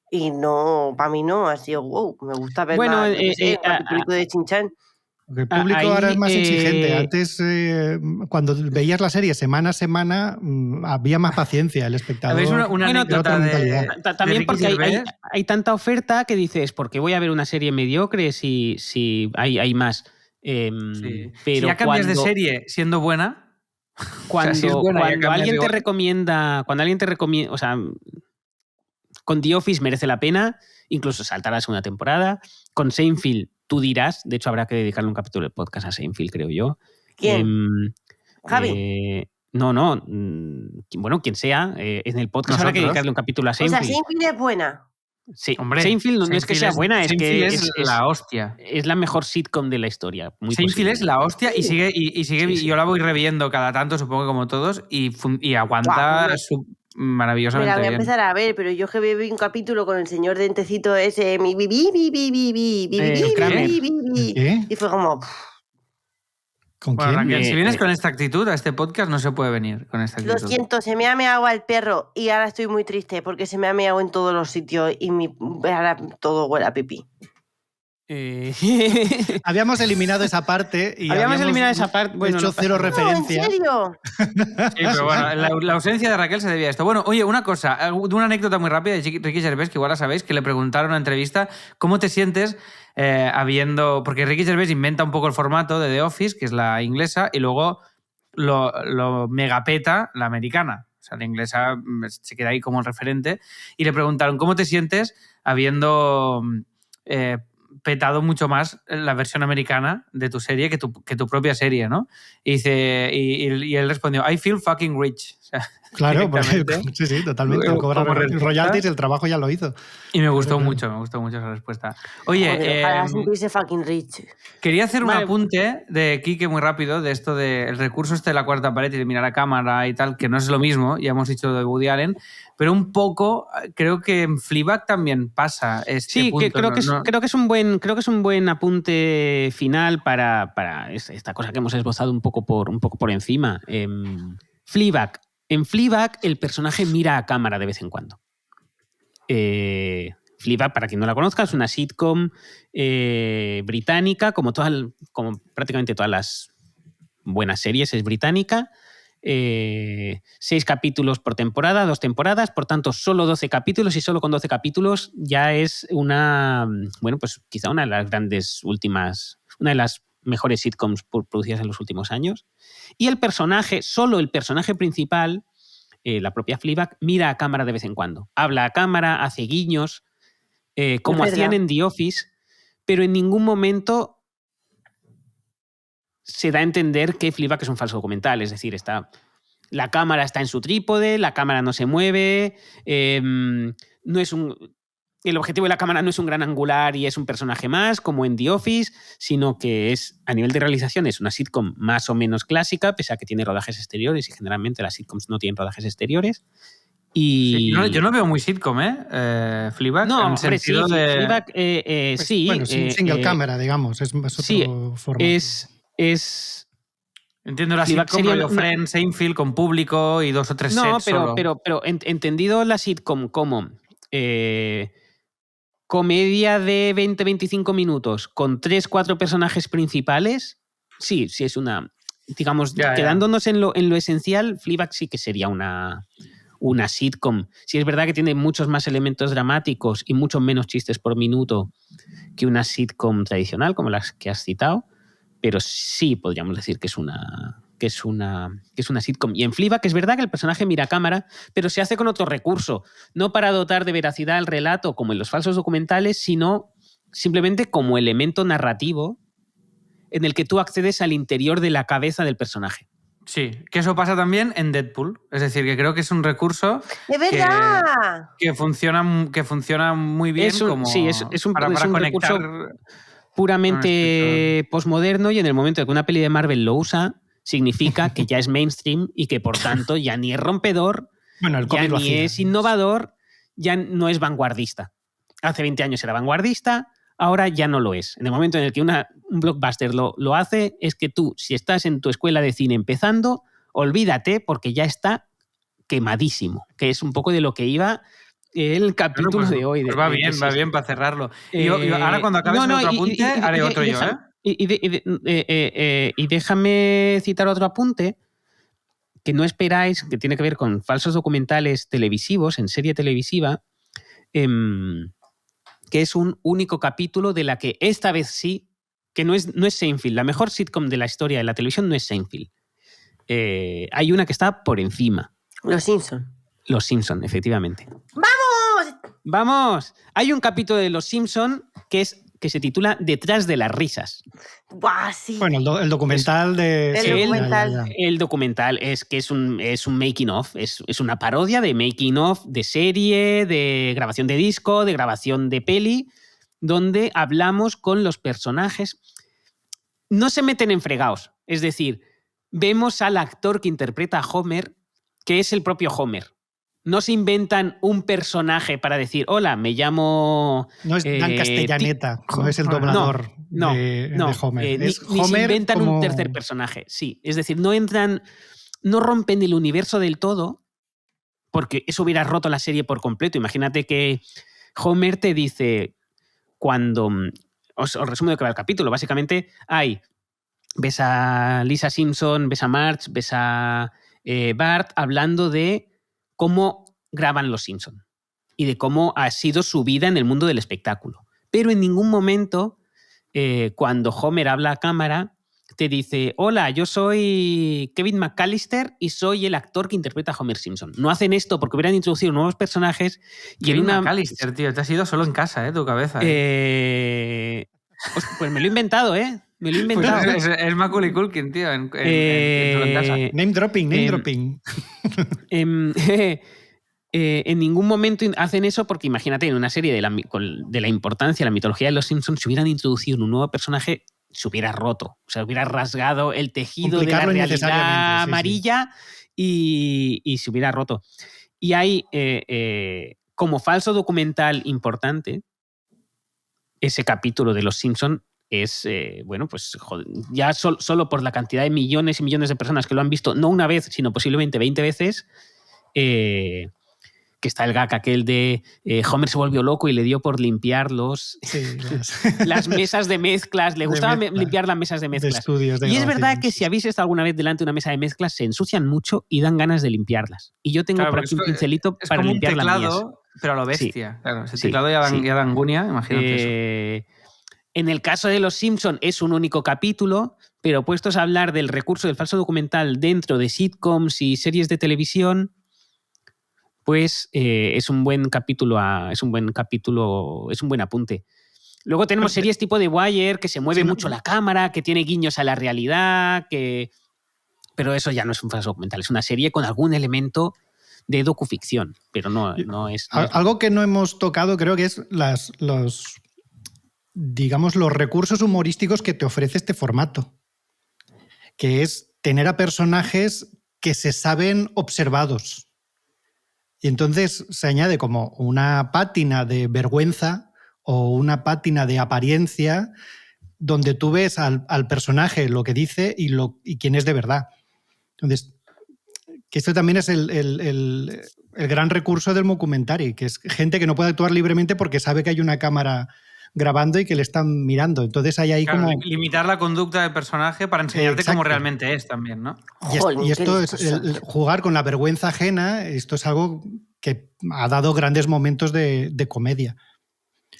Speaker 2: para mí no ha sido wow. Me gusta ver un capítulo de Shin-Chan.
Speaker 4: El público ahora es más exigente. Antes, cuando veías la serie semana a semana, había más paciencia el espectador.
Speaker 3: También porque hay tanta oferta que dices, ¿por qué voy a ver una serie mediocre si hay más?
Speaker 1: Pero si ya cambias de serie siendo buena,
Speaker 3: Cuando alguien te recomienda, o sea, con The Office merece la pena, incluso saltar a la segunda temporada. Con Seinfeld, tú dirás, de hecho habrá que dedicarle un capítulo de podcast a Seinfeld, creo yo.
Speaker 2: ¿Quién? ¿Javi?
Speaker 3: No, bueno, quien sea, en el podcast habrá que dedicarle un capítulo a Seinfeld.
Speaker 2: O sea, Seinfeld es buena.
Speaker 3: Sí, hombre, Seinfeld no es que sea buena, es que
Speaker 1: es la hostia.
Speaker 3: Es la mejor sitcom de la historia.
Speaker 1: Seinfeld es la hostia y sigue sí. Yo la voy reviendo cada tanto, supongo que como todos, y aguanta maravillosamente.
Speaker 2: Me la voy a
Speaker 1: bien.
Speaker 2: empezar a ver, pero yo que vi un capítulo con el señor dentecito ese, y fue como...
Speaker 4: ¿Con
Speaker 1: bueno,
Speaker 4: quién?
Speaker 1: Raquel, si vienes con esta actitud a este podcast, no se puede venir con esta actitud.
Speaker 2: Lo siento, se me ha meado al perro y ahora estoy muy triste porque se me ha meado en todos los sitios y ahora todo huele a pipí.
Speaker 4: Habíamos eliminado esa parte y
Speaker 3: bueno,
Speaker 4: hecho cero referencia.
Speaker 2: ¿En serio?
Speaker 1: Sí, pero bueno, la ausencia de Raquel se debía a esto. Bueno, oye, una cosa, una anécdota muy rápida de Ricky Gervais, que igual la sabéis, que le preguntaron en una entrevista cómo te sientes porque Ricky Gervais inventa un poco el formato de The Office, que es la inglesa, y luego lo megapeta la americana. O sea, la inglesa se queda ahí como el referente. Y le preguntaron, ¿cómo te sientes habiendo petado mucho más la versión americana de tu serie que tu propia serie, ¿no? Y dice, y él respondió, I feel fucking rich. O sea,
Speaker 4: claro, porque, sí, totalmente. Cobrar royalties, el trabajo ya lo hizo.
Speaker 1: Y me gustó mucho esa respuesta. Oye,
Speaker 2: para sentirse fucking rich.
Speaker 1: Quería hacer un apunte de Quique muy rápido, de esto del recurso de la cuarta pared y de mirar a cámara y tal, que no es lo mismo, ya hemos dicho de Woody Allen, pero un poco creo que en Fleabag también pasa este punto.
Speaker 3: Sí, creo que es un buen apunte final para esta cosa que hemos esbozado un poco por encima. Fleabag. En Fleabag el personaje mira a cámara de vez en cuando. Fleabag, para quien no la conozca, es una sitcom británica, como prácticamente todas las buenas series es británica. 6 capítulos por temporada, 2 temporadas, por tanto solo 12 capítulos, y solo con 12 capítulos ya es pues quizá una de las una de las mejores sitcoms producidas en los últimos años. Y solo el personaje principal, la propia Fleabag, mira a cámara de vez en cuando. Habla a cámara, hace guiños, como hacían en The Office, pero en ningún momento se da a entender que Fleabag es un falso documental. Es decir, la cámara está en su trípode, la cámara no se mueve, el objetivo de la cámara no es un gran angular y es un personaje más, como en The Office, sino que a nivel de realización es una sitcom más o menos clásica, pese a que tiene rodajes exteriores, y generalmente las sitcoms no tienen rodajes exteriores. Y...
Speaker 1: Sí, yo no veo muy sitcom, Fleabag.
Speaker 3: No,
Speaker 1: en
Speaker 3: hombre,
Speaker 1: sentido
Speaker 3: sí,
Speaker 1: de...
Speaker 3: Fleabag, sí.
Speaker 4: Bueno, single cámara, digamos, es otro formato.
Speaker 1: Entiendo la sitcom rollo Friends, Seinfeld con público y 2 o 3 sets solo.
Speaker 3: pero entendido la sitcom como comedia de 20-25 minutos con 3-4 personajes principales, sí es una... Digamos, quedándonos en lo esencial, Fleabag sí que sería una sitcom. Sí es verdad que tiene muchos más elementos dramáticos y muchos menos chistes por minuto que una sitcom tradicional, como las que has citado, pero sí podríamos decir que es una sitcom. Y en Fleabag es verdad que el personaje mira a cámara, pero se hace con otro recurso, no para dotar de veracidad al relato como en los falsos documentales, sino simplemente como elemento narrativo en el que tú accedes al interior de la cabeza del personaje.
Speaker 1: Sí, que eso pasa también en Deadpool. Es decir, que creo que es un recurso que funciona muy bien
Speaker 3: es un recurso puramente posmoderno, y en el momento en que una peli de Marvel lo usa, significa que ya es mainstream y que por tanto ya ni es rompedor, ya ni es innovador, ya no es vanguardista. Hace 20 años era vanguardista, ahora ya no lo es. En el momento en el que un blockbuster lo hace, es que tú, si estás en tu escuela de cine empezando, olvídate, porque ya está quemadísimo, que es un poco de lo que iba el capítulo de hoy.
Speaker 1: Pues va bien para cerrarlo. Y ahora cuando acabes otro apunte, haré otro yo.
Speaker 3: Y déjame citar otro apunte que no esperáis, que tiene que ver con falsos documentales televisivos, en serie televisiva, que es un único capítulo de la que esta vez sí, que no es Seinfeld. La mejor sitcom de la historia de la televisión no es Seinfeld. hay una que está por encima.
Speaker 2: Los Simpson.
Speaker 3: Los Simpson, efectivamente.
Speaker 2: ¡Vamos!
Speaker 3: ¡Vamos! Hay un capítulo de Los Simpson que se titula Detrás de las risas.
Speaker 2: ¡Buah, sí!
Speaker 4: Bueno, el documental de...
Speaker 2: El documental.
Speaker 3: El documental es un making of, es una parodia de making of, de serie, de grabación de disco, de grabación de peli, donde hablamos con los personajes. No se meten en fregados, es decir, vemos al actor que interpreta a Homer, que es el propio Homer. No se inventan un personaje para decir, hola, me llamo...
Speaker 4: No es Dan Castellaneta, no es el doblador de Homer.
Speaker 3: Ni se inventan un tercer personaje, sí. Es decir, no rompen el universo del todo, porque eso hubiera roto la serie por completo. Imagínate que Homer te dice, cuando... Os resumo de qué va el capítulo. Básicamente ves a Lisa Simpson, ves a Marge, ves a Bart hablando de cómo graban Los Simpson y de cómo ha sido su vida en el mundo del espectáculo. Pero en ningún momento, cuando Homer habla a cámara, te dice, hola, yo soy Kevin McAllister y soy el actor que interpreta a Homer Simpson. No hacen esto porque hubieran introducido nuevos personajes.
Speaker 1: Kevin McAllister, tío, te has ido solo en casa, tu cabeza.
Speaker 3: Pues me lo he inventado, Me lo he inventado.
Speaker 1: Pues es Macaulay Culkin, tío, en casa.
Speaker 4: Name dropping.
Speaker 3: En ningún momento hacen eso porque imagínate, en una serie de la importancia, la mitología de los Simpsons, si hubieran introducido un nuevo personaje, se hubiera roto, o sea, hubiera rasgado el tejido de la realidad amarilla y se hubiera roto. Y hay, como falso documental importante, ese capítulo de Los Simpsons es, pues joder, ya solo por la cantidad de millones y millones de personas que lo han visto, no una vez, sino posiblemente 20 veces, que está el gag aquel de Homer se volvió loco y le dio por limpiar las mesas de mezclas. Le gustaba limpiar las mesas de mezclas. Y es verdad que si habéis estado alguna vez delante de una mesa de mezclas, se ensucian mucho y dan ganas de limpiarlas. Y yo tengo por aquí un pincelito para limpiar las mías.
Speaker 1: Pero a lo bestia.
Speaker 3: Sí.
Speaker 1: Claro, ese teclado ya da angunia, imagínate eso.
Speaker 3: En el caso de Los Simpson es un único capítulo, pero puestos a hablar del recurso del falso documental dentro de sitcoms y series de televisión, pues es un buen capítulo, es un buen apunte. Luego tenemos series tipo The Wire, que se mueve mucho la cámara, que tiene guiños a la realidad, pero eso ya no es un falso documental, es una serie con algún elemento de docuficción, pero no es...
Speaker 4: Algo que no hemos tocado creo que es los recursos humorísticos que te ofrece este formato, que es tener a personajes que se saben observados. Y entonces se añade como una pátina de vergüenza o una pátina de apariencia donde tú ves al personaje lo que dice y quién es de verdad. Entonces, que esto también es el gran recurso del mockumentary, que es gente que no puede actuar libremente porque sabe que hay una cámara grabando y que le están mirando. Entonces hay ahí como...
Speaker 1: Limitar la conducta del personaje para enseñarte cómo realmente es también, ¿no?
Speaker 4: Y esto es jugar con la vergüenza ajena, esto es algo que ha dado grandes momentos de comedia.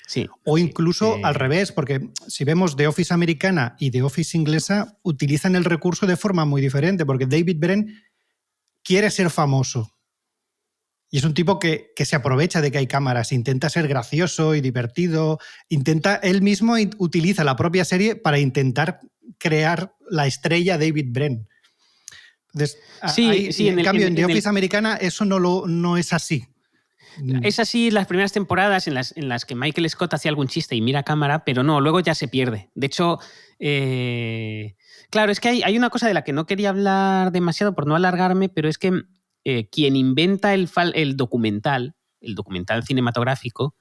Speaker 3: Sí.
Speaker 4: O incluso al revés, porque si vemos The Office americana y The Office inglesa, utilizan el recurso de forma muy diferente, porque David Brent quiere ser famoso. Y es un tipo que se aprovecha de que hay cámaras, intenta ser gracioso y divertido, él mismo utiliza la propia serie para intentar crear la estrella David Brent. Entonces, en cambio, en The Office americana eso no es así.
Speaker 3: Es así en las primeras temporadas en las que Michael Scott hacía algún chiste y mira a cámara, pero no, luego ya se pierde. De hecho, claro, es que hay una cosa de la que no quería hablar demasiado por no alargarme, pero es que quien inventa el documental cinematográfico,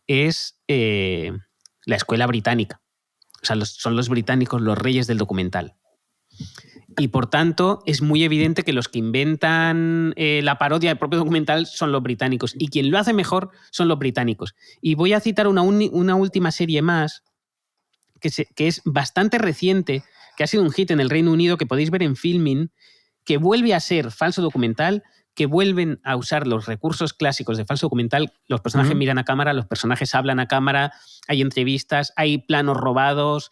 Speaker 3: es la escuela británica. O sea, son los británicos los reyes del documental. Y por tanto, es muy evidente que los que inventan la parodia del propio documental son los británicos. Y quien lo hace mejor son los británicos. Y voy a citar una última serie más, que es bastante reciente, que ha sido un hit en el Reino Unido, que podéis ver en Filmin, que vuelve a ser falso documental, que vuelven a usar los recursos clásicos de falso documental. Los personajes miran a cámara, los personajes hablan a cámara, hay entrevistas, hay planos robados,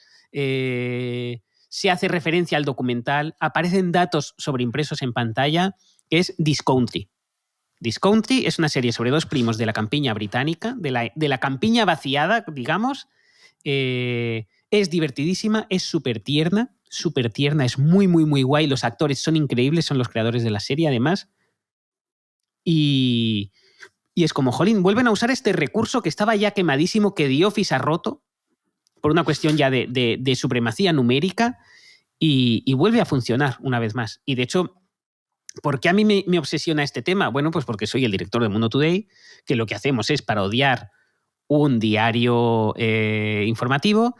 Speaker 3: se hace referencia al documental, aparecen datos sobreimpresos en pantalla, que es This Country. This Country es una serie sobre dos primos de la campiña británica, de la campiña vaciada, digamos. Es divertidísima, es súper tierna, es muy, muy, muy guay. Los actores son increíbles, son los creadores de la serie, además. Y es como, jolín, vuelven a usar este recurso que estaba ya quemadísimo, que The Office ha roto, por una cuestión ya de supremacía numérica, y vuelve a funcionar una vez más. Y de hecho, ¿por qué a mí me obsesiona este tema? Bueno, pues porque soy el director de Mundo Today, que lo que hacemos es parodiar un diario informativo,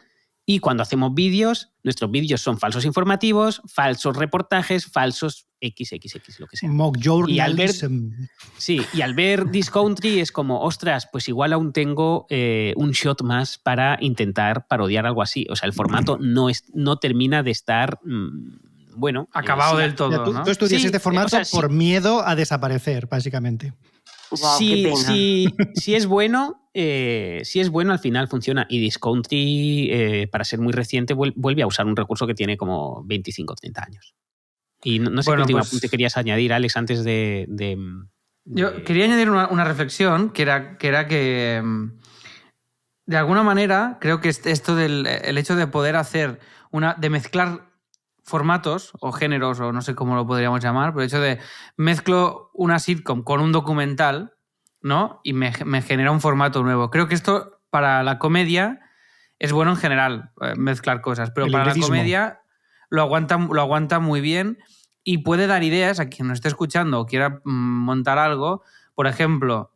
Speaker 3: y cuando hacemos vídeos, nuestros vídeos son falsos informativos, falsos reportajes, falsos XXX, lo que sea.
Speaker 4: Mock journalism.
Speaker 3: Y al ver This Country es como, ostras, pues igual aún tengo un shot más para intentar parodiar algo así. O sea, el formato no termina de estar... bueno,
Speaker 1: acabado del todo, ¿no?
Speaker 4: Tú estudias este formato por miedo a desaparecer, básicamente.
Speaker 2: Wow,
Speaker 3: si es bueno, al final funciona. Y This Country, para ser muy reciente, vuelve a usar un recurso que tiene como 25 o 30 años. Y no sé qué última apunte querías añadir, Alex, antes de...
Speaker 1: Yo quería añadir una reflexión, que era que de alguna manera creo que esto del el hecho de poder hacer de mezclar formatos o géneros, o no sé cómo lo podríamos llamar, pero el hecho de mezclo una sitcom con un documental, ¿no? Y me genera un formato nuevo. Creo que esto para la comedia es bueno en general, mezclar cosas, pero para la comedia lo aguanta muy bien y puede dar ideas a quien nos esté escuchando o quiera montar algo. Por ejemplo,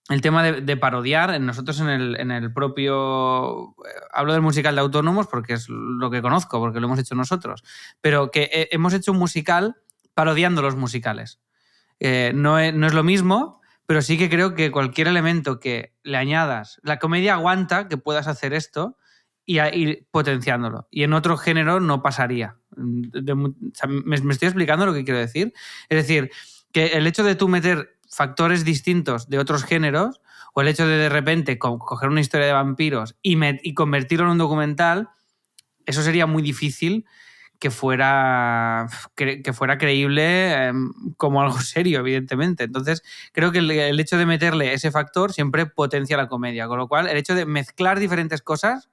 Speaker 1: el tema de parodiar. Nosotros en el propio... hablo del musical de Autónomos porque es lo que conozco, porque lo hemos hecho nosotros. Pero que hemos hecho un musical parodiando los musicales. No es lo mismo, pero sí que creo que cualquier elemento que le añadas... La comedia aguanta que puedas hacer esto y ir potenciándolo. Y en otro género no pasaría. ¿Me estoy explicando lo que quiero decir? Es decir, que el hecho de tú meter factores distintos de otros géneros, o el hecho de repente coger una historia de vampiros y convertirlo en un documental, eso sería muy difícil que fuera creíble como algo serio, evidentemente. Entonces, creo que el hecho de meterle ese factor siempre potencia la comedia, con lo cual el hecho de mezclar diferentes cosas,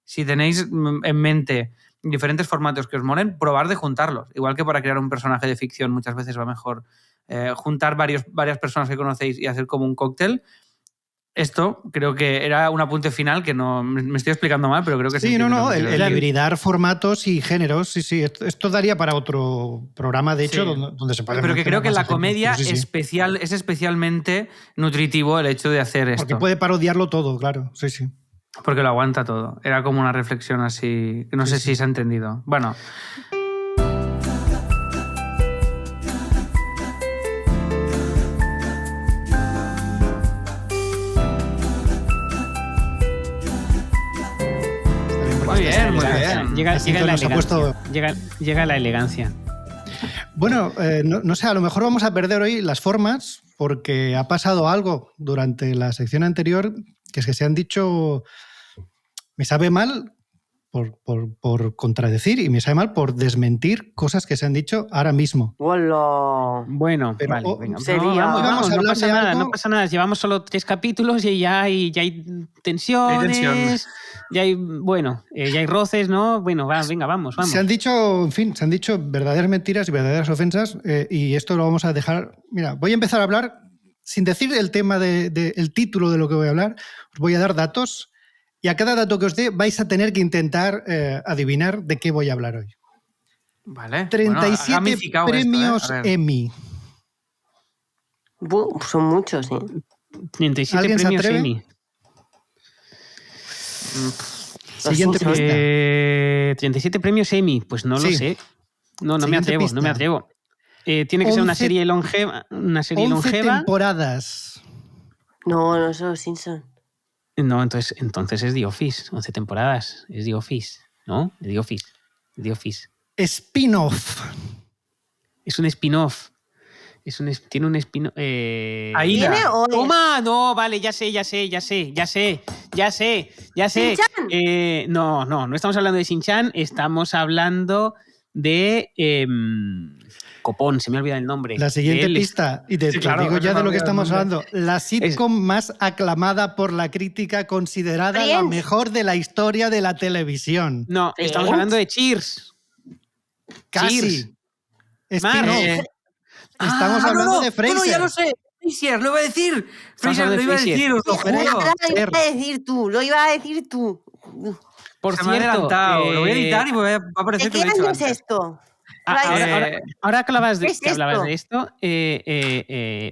Speaker 1: si tenéis en mente diferentes formatos que os molen, probar de juntarlos. Igual que para crear un personaje de ficción muchas veces va mejor juntar varias personas que conocéis y hacer como un cóctel. Esto creo que era un apunte final que no me estoy explicando mal, pero creo que
Speaker 4: sí. El hibridar formatos y géneros, sí. Esto daría para otro programa, de hecho, donde se puede.
Speaker 1: Pero que creo que en la comedia es especialmente nutritivo el hecho de hacer esto.
Speaker 4: Porque puede parodiarlo todo, claro. Sí.
Speaker 1: Porque lo aguanta todo. Era como una reflexión así. No sé si se ha entendido. Bueno. Muy bien.
Speaker 3: Llega la elegancia.
Speaker 4: Bueno, no sé, a lo mejor vamos a perder hoy las formas porque ha pasado algo durante la sección anterior que es que se han dicho... Me sabe mal por contradecir y me sabe mal por desmentir cosas que se han dicho ahora mismo.
Speaker 2: ¡Hola!
Speaker 3: Bueno,
Speaker 4: pero,
Speaker 3: vale, venga.
Speaker 4: No
Speaker 3: pasa nada. Llevamos solo 3 capítulos y ya hay tensiones. Ya hay roces, ¿no? Bueno, venga, vamos.
Speaker 4: Se han dicho verdaderas mentiras y verdaderas ofensas y esto lo vamos a dejar... Mira, voy a empezar a hablar sin decir el tema el título de lo que voy a hablar. Os voy a dar datos y a cada dato que os dé vais a tener que intentar adivinar de qué voy a hablar hoy.
Speaker 1: Vale.
Speaker 4: 37 premios Emmy.
Speaker 2: Son muchos, ¿eh?
Speaker 3: 37 premios Emmy.
Speaker 4: Siguiente pista.
Speaker 3: 37 premios Emmy, pues no lo sé. No me atrevo. Tiene que ser una serie longeva. 11
Speaker 4: temporadas.
Speaker 2: No son los Simpsons.
Speaker 3: No, entonces es The Office. 11 temporadas. Es The Office, ¿no? The Office.
Speaker 4: Spin-off.
Speaker 3: Es un spin-off. Tiene un spin-off.
Speaker 2: ¿Tiene o es?
Speaker 3: Toma, no, vale, ya sé.
Speaker 2: ¿Shin-chan?
Speaker 3: No estamos hablando de Shin-Chan, estamos hablando de Copón, se me ha olvidado el nombre.
Speaker 4: La siguiente pista, y te digo ya de lo que estamos hablando, la sitcom más aclamada por la crítica, considerada la mejor de la historia de la televisión.
Speaker 3: No, estamos hablando de Cheers.
Speaker 4: Casi.
Speaker 3: Cheers.
Speaker 4: Estamos hablando de Frasier.
Speaker 1: No, ya lo sé. Frasier, lo iba a decir. Frasier, lo iba a decir, os lo juro.
Speaker 2: Lo iba a decir tú.
Speaker 3: Por
Speaker 1: Se
Speaker 3: cierto,
Speaker 1: me ha adelantado. Lo voy a editar y va a aparecer
Speaker 2: ¿De qué año es esto?
Speaker 3: Ahora que hablabas de esto,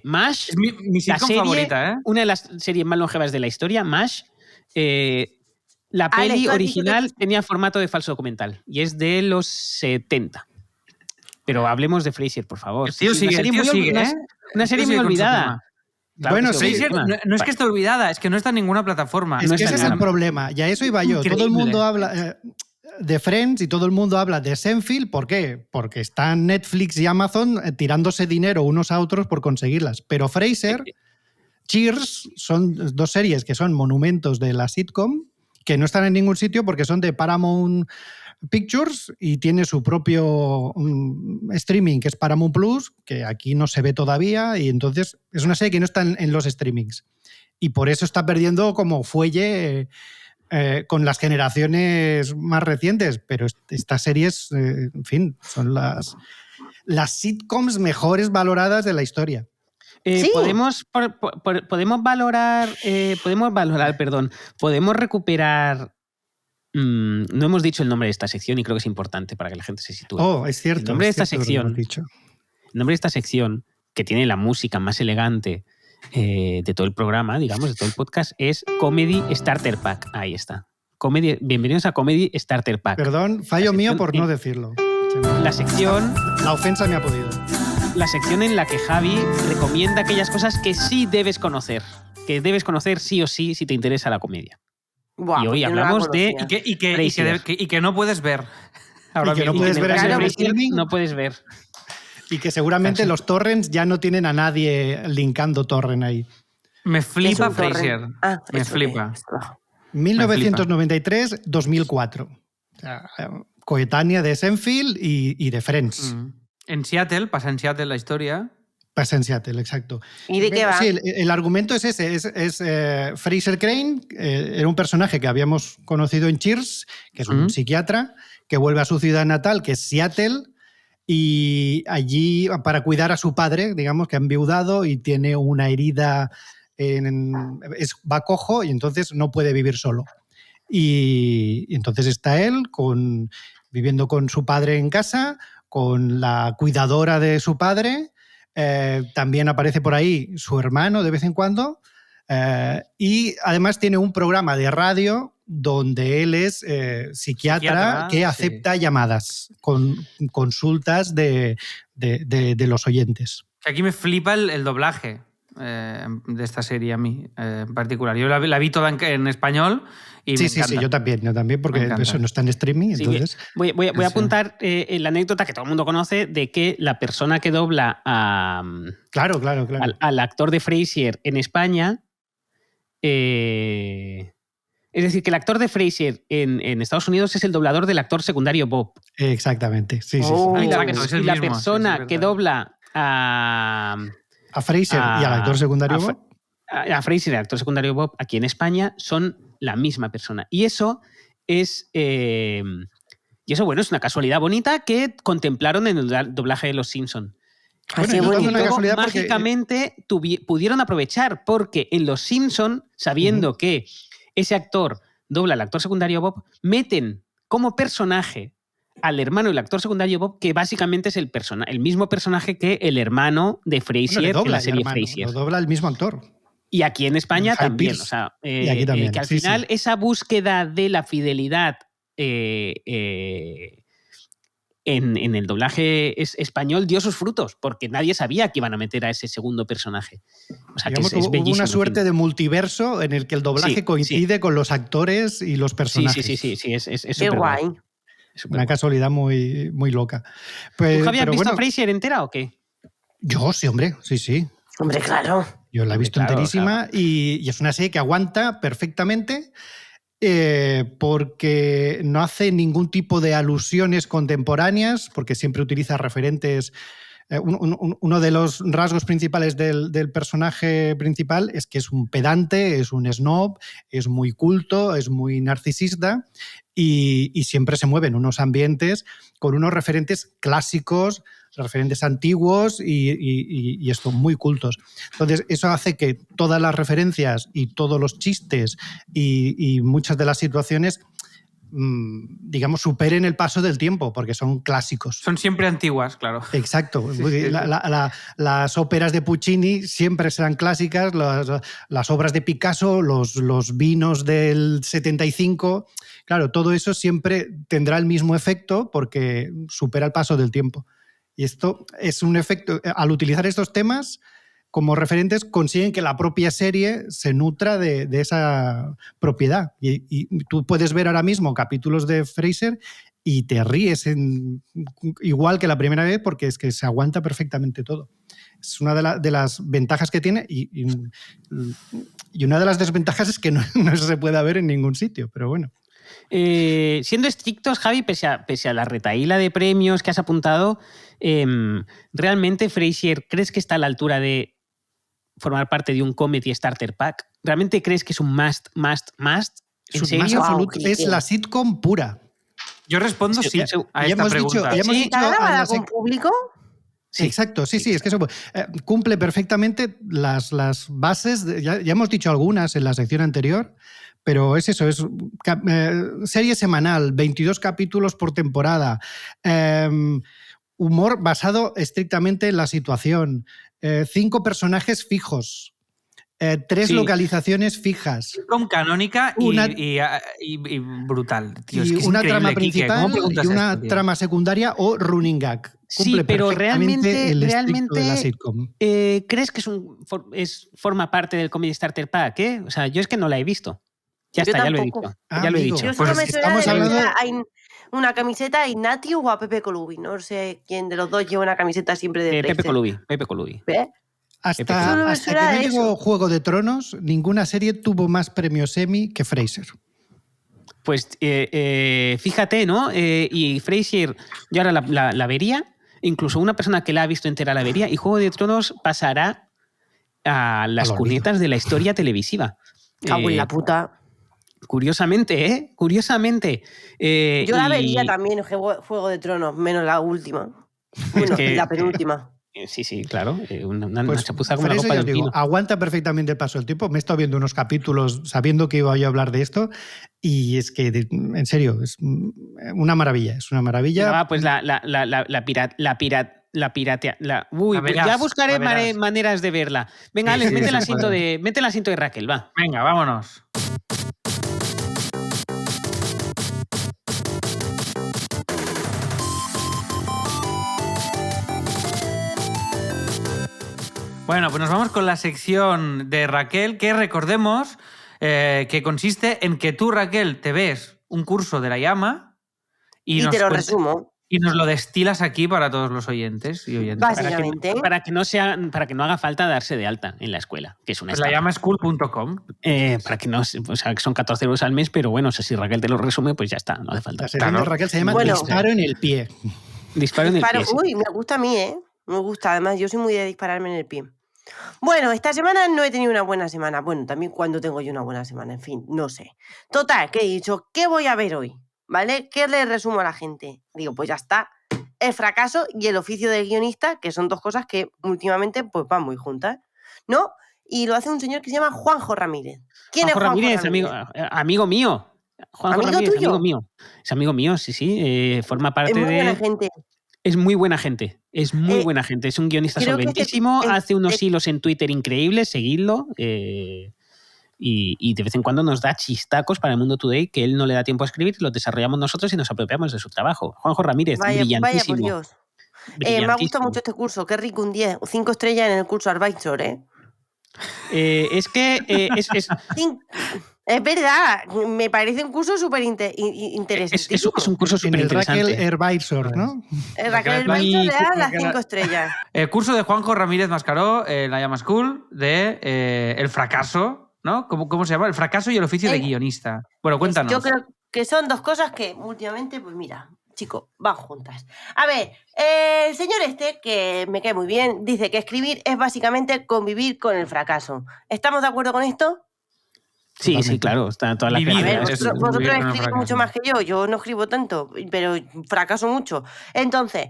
Speaker 3: MASH,
Speaker 1: es mi sitcom favorita, ¿eh?
Speaker 3: Una de las series más longevas de la historia, MASH, la peli original tenía formato de falso documental y es de los 70. Pero hablemos de Frasier, por favor. Una serie muy olvidada.
Speaker 1: Claro, bueno, Frasier no es que esté olvidada, es que no está en ninguna plataforma.
Speaker 4: Es que ese es el problema. Y a eso iba yo. Todo el mundo habla de Friends y todo el mundo habla de Seinfeld. ¿Por qué? Porque están Netflix y Amazon tirándose dinero unos a otros por conseguirlas. Pero Frasier, Cheers, son dos series que son monumentos de la sitcom, que no están en ningún sitio porque son de Paramount Pictures y tiene su propio streaming, que es Paramount Plus, que aquí no se ve todavía, y entonces es una serie que no está en los streamings. Y por eso está perdiendo como fuelle con las generaciones más recientes, pero estas series, en fin, son las sitcoms mejores valoradas de la historia.
Speaker 2: ¿Sí?
Speaker 3: Podemos recuperar. No hemos dicho el nombre de esta sección y creo que es importante para que la gente se sitúe.
Speaker 4: Oh, es cierto.
Speaker 3: El nombre de esta sección, que tiene la música más elegante de todo el programa, digamos, de todo el podcast, es Comedy Starter Pack. Ahí está. Bienvenidos a Comedy Starter Pack.
Speaker 4: Perdón, fallo mío por no decirlo.
Speaker 3: La sección...
Speaker 4: La ofensa me ha podido.
Speaker 3: La sección en la que Javi recomienda aquellas cosas que sí debes conocer. Que debes conocer sí o sí si te interesa la comedia.
Speaker 2: Buah,
Speaker 3: y hoy hablamos de...
Speaker 1: Y que no puedes ver.
Speaker 4: Ahora que no puedes ver en el
Speaker 3: streaming. No puedes ver.
Speaker 4: Y que seguramente los torrents ya no tienen a nadie linkando torrent ahí.
Speaker 1: Me flipa Frasier. Me flipa.
Speaker 4: 1993-2004. O sea, coetánea de Seinfeld y de Friends.
Speaker 1: En Seattle, pasa en Seattle la historia.
Speaker 4: Pasa en Seattle, exacto.
Speaker 2: ¿Y de qué va?
Speaker 4: Sí, el argumento es ese. Es Frasier Crane, era un personaje que habíamos conocido en Cheers, que es un psiquiatra, que vuelve a su ciudad natal, que es Seattle, y allí para cuidar a su padre, digamos, que ha enviudado y tiene una herida, va cojo y entonces no puede vivir solo. Y entonces está él viviendo con su padre en casa, con la cuidadora de su padre. También aparece por ahí su hermano de vez en cuando, y además tiene un programa de radio donde él es psiquiatra que acepta llamadas con consultas de los oyentes.
Speaker 1: Aquí me flipa el doblaje de esta serie a mí en particular. Yo la vi toda en español y me encanta.
Speaker 4: Sí, yo también, porque eso no está en streaming. Entonces,
Speaker 3: voy a apuntar la anécdota que todo el mundo conoce de que la persona que dobla
Speaker 4: claro.
Speaker 3: al actor de Frasier en España, es decir, que el actor de Frasier en Estados Unidos es el doblador del actor secundario Bob.
Speaker 4: Exactamente, sí.
Speaker 3: Y la persona que dobla a
Speaker 4: Frasier y al actor secundario Bob.
Speaker 3: A Frasier y al actor secundario Bob aquí en España son la misma persona. Y eso es... bueno, es una casualidad bonita que contemplaron en el doblaje de Los Simpson. Mágicamente pudieron aprovechar, porque en Los Simpson, sabiendo que ese actor dobla al actor secundario Bob, meten como personaje al hermano del actor secundario Bob, que básicamente es el mismo personaje que el hermano de Frasier en la serie Frasier.
Speaker 4: Lo dobla el mismo actor.
Speaker 3: Y aquí en España también. O sea,
Speaker 4: y aquí también.
Speaker 3: Que al final esa búsqueda de la fidelidad en el doblaje español dio sus frutos, porque nadie sabía que iban a meter a ese segundo personaje. O sea, digamos que es bellísimo.
Speaker 4: Hubo una suerte de multiverso en el que el doblaje coincide con los actores y los personajes.
Speaker 3: Sí, es
Speaker 2: qué guay.
Speaker 4: Una casualidad muy, muy loca.
Speaker 3: Pues, ¿tú, Javi, has visto Frasier entera o qué?
Speaker 4: Yo sí, hombre, sí.
Speaker 2: Hombre, claro.
Speaker 4: Yo la he visto enterísima, y es una serie que aguanta perfectamente. porque no hace ningún tipo de alusiones contemporáneas, porque siempre utiliza referentes. Uno de los rasgos principales del personaje principal es que es un pedante, es un snob, es muy culto, es muy narcisista y siempre se mueve en unos ambientes con unos referentes clásicos, referentes antiguos y esto, muy cultos. Entonces, eso hace que todas las referencias y todos los chistes y muchas de las situaciones, digamos, superen el paso del tiempo, porque son clásicos.
Speaker 1: Son siempre antiguas, claro.
Speaker 4: Exacto. Sí. Las óperas de Puccini siempre serán clásicas, las obras de Picasso, los vinos del 75, claro, todo eso siempre tendrá el mismo efecto porque supera el paso del tiempo. Y esto es un efecto, al utilizar estos temas como referentes, consiguen que la propia serie se nutra de esa propiedad. Y tú puedes ver ahora mismo capítulos de Frasier y te ríes igual que la primera vez porque es que se aguanta perfectamente todo. Es una de las ventajas que tiene y una de las desventajas es que no se puede ver en ningún sitio, pero bueno.
Speaker 3: Siendo estrictos, Javi, pese a la retahíla de premios que has apuntado, ¿realmente Frasier crees que está a la altura de formar parte de un comedy starter pack? ¿Realmente crees que es un must? ¿En serio?
Speaker 4: Más absoluto. Es la sitcom pura.
Speaker 1: Yo respondo sí a esta pregunta.
Speaker 2: ¿Está grabada con público?
Speaker 4: Sí. Exacto, sí, es que eso cumple perfectamente las bases. Ya hemos dicho algunas en la sección anterior, pero es eso, es serie semanal, 22 capítulos por temporada, humor basado estrictamente en la situación, 5 personajes fijos, 3 localizaciones fijas.
Speaker 1: Con canónica y brutal. Tío,
Speaker 4: y
Speaker 1: es que es
Speaker 4: una trama
Speaker 1: Quique.
Speaker 4: principal y una trama secundaria o running gag. Cumple
Speaker 3: pero realmente
Speaker 4: de la sitcom.
Speaker 3: ¿Crees que forma parte del Comedy Starter Pack? O sea, yo es que no la he visto. Ya lo he dicho. Ya lo he dicho.
Speaker 2: Yo solo me suena de hay una camiseta a Ignatius o a Pepe Colubi. No sé quién de los dos lleva una camiseta siempre de
Speaker 3: Pepe Colubi.
Speaker 4: ¿Ves? Hasta que no llegó Juego de Tronos, ninguna serie tuvo más premios Emmy que Frasier.
Speaker 3: Pues fíjate, ¿no? Y Frasier, yo ahora la vería, incluso una persona que la ha visto entera la vería, y Juego de Tronos pasará a las cunetas de la historia televisiva.
Speaker 2: Cago en la puta.
Speaker 3: Curiosamente, Curiosamente.
Speaker 2: Yo la vería también, Juego de Tronos, menos la última. Bueno, la penúltima.
Speaker 3: Sí, claro. Una chapuza como la copa del
Speaker 4: vino. Aguanta perfectamente el paso del tiempo. Me he estado viendo unos capítulos sabiendo que iba yo a hablar de esto y es que, en serio, es una maravilla. Es una maravilla.
Speaker 3: Pues ya buscaré maneras de verla. Venga, Alex, mete el asiento de Raquel, va.
Speaker 1: Venga, vámonos. Bueno, pues nos vamos con la sección de Raquel, que recordemos que consiste en que tú, Raquel, te ves un curso de la llama
Speaker 2: y te lo resumo.
Speaker 1: Y nos lo destilas aquí para todos los oyentes y oyentes.
Speaker 2: Básicamente.
Speaker 3: Para que no haga falta darse de alta en la escuela, que es una
Speaker 1: pues layamaschool.com.
Speaker 3: Para que no, o sea, que son 14 euros al mes, pero bueno, si Raquel te lo resume, pues ya está, no hace falta.
Speaker 4: La sección de Raquel se llama Disparo en el pie.
Speaker 3: Disparo en el pie.
Speaker 2: Uy, me gusta a mí, ¿eh? Me gusta. Además, yo soy muy de dispararme en el pie. Bueno, esta semana no he tenido una buena semana. Bueno, también cuando tengo yo una buena semana, en fin, no sé. Total, que he dicho, ¿qué voy a ver hoy? ¿Vale? ¿Qué le resumo a la gente? Digo, pues ya está. El fracaso y el oficio del guionista, que son dos cosas que últimamente pues van muy juntas, ¿no? Y lo hace un señor que se llama Juanjo Ramírez. ¿Quién es Juanjo Ramírez?
Speaker 3: Amigo mío. Juanjo Ramírez,
Speaker 2: tuyo?
Speaker 3: Amigo mío. Es amigo mío, sí. Forma parte de...
Speaker 2: Es muy buena gente.
Speaker 3: Es muy buena gente. Es muy buena gente. Es un guionista solventísimo. Hace unos hilos en Twitter increíbles. Seguidlo. Y de vez en cuando nos da chistacos para el Mundo Today que él no le da tiempo a escribir, los desarrollamos nosotros y nos apropiamos de su trabajo. Juanjo Ramírez, brillantísimo. Vaya por
Speaker 2: Dios. Me ha gustado mucho este curso. Qué rico, un 10. 5 estrellas en el curso Advisor, ¿eh?
Speaker 3: Es que...
Speaker 2: Es verdad, me parece un curso súper interesante.
Speaker 3: Es un curso súper interesante.
Speaker 4: Raquel Advisor, ¿no?
Speaker 2: Raquel Advisor le da las 5 estrellas.
Speaker 1: El curso de Juanjo Ramírez Mascaró, la llama School, de El fracaso ¿no? ¿Cómo se llama? El fracaso y el oficio de guionista. Bueno, cuéntanos.
Speaker 2: Yo creo que son dos cosas que últimamente, pues mira, chico, van juntas. A ver, el señor que me cae muy bien, dice que escribir es básicamente convivir con el fracaso. ¿Estamos de acuerdo con esto?
Speaker 3: Sí, totalmente. Sí, claro, está toda la
Speaker 2: vosotros escribís mucho más que yo no escribo tanto, pero fracaso mucho. Entonces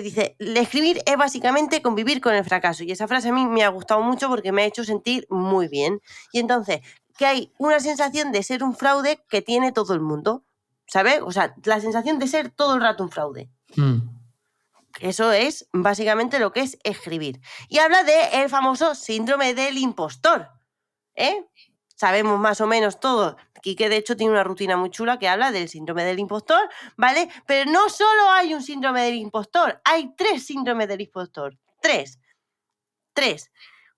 Speaker 2: dice, escribir es básicamente convivir con el fracaso, y esa frase a mí me ha gustado mucho porque me ha hecho sentir muy bien. Y entonces, que hay una sensación de ser un fraude que tiene todo el mundo, ¿sabes? O sea, la sensación de ser todo el rato un fraude. Eso es básicamente lo que es escribir. Y habla del famoso síndrome del impostor, Sabemos más o menos todo. Quique, de hecho, tiene una rutina muy chula que habla del síndrome del impostor, ¿vale? Pero no solo hay un síndrome del impostor, hay 3 síndromes del impostor. 3.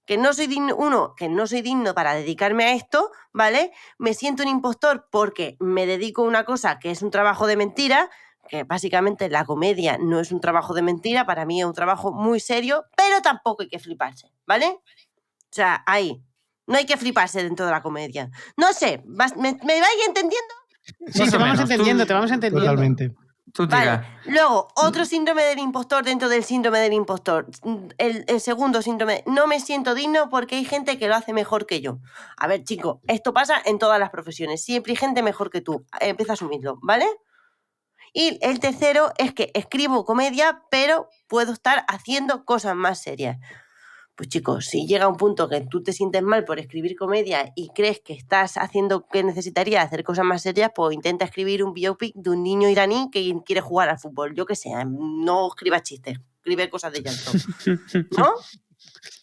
Speaker 2: Que no soy digno para dedicarme a esto, ¿vale? Me siento un impostor porque me dedico a una cosa que es un trabajo de mentira, que básicamente la comedia no es un trabajo de mentira, para mí es un trabajo muy serio, pero tampoco hay que fliparse, ¿vale? O sea, ahí. No hay que fliparse dentro de la comedia. No sé, ¿me vais entendiendo?
Speaker 3: Sí, te vamos entendiendo.
Speaker 4: Totalmente.
Speaker 2: Vale. Luego, otro síndrome del impostor dentro del síndrome del impostor. El segundo síndrome, no me siento digno porque hay gente que lo hace mejor que yo. A ver, chico, esto pasa en todas las profesiones. Siempre hay gente mejor que tú. Empieza a asumirlo, ¿vale? Y el tercero es que escribo comedia, pero puedo estar haciendo cosas más serias. Pues chicos, si llega un punto que tú te sientes mal por escribir comedia y crees que estás haciendo que necesitarías hacer cosas más serias, pues intenta escribir un biopic de un niño iraní que quiere jugar al fútbol. Yo qué sé, no escribas chistes, escribe cosas de llanto. ¿No?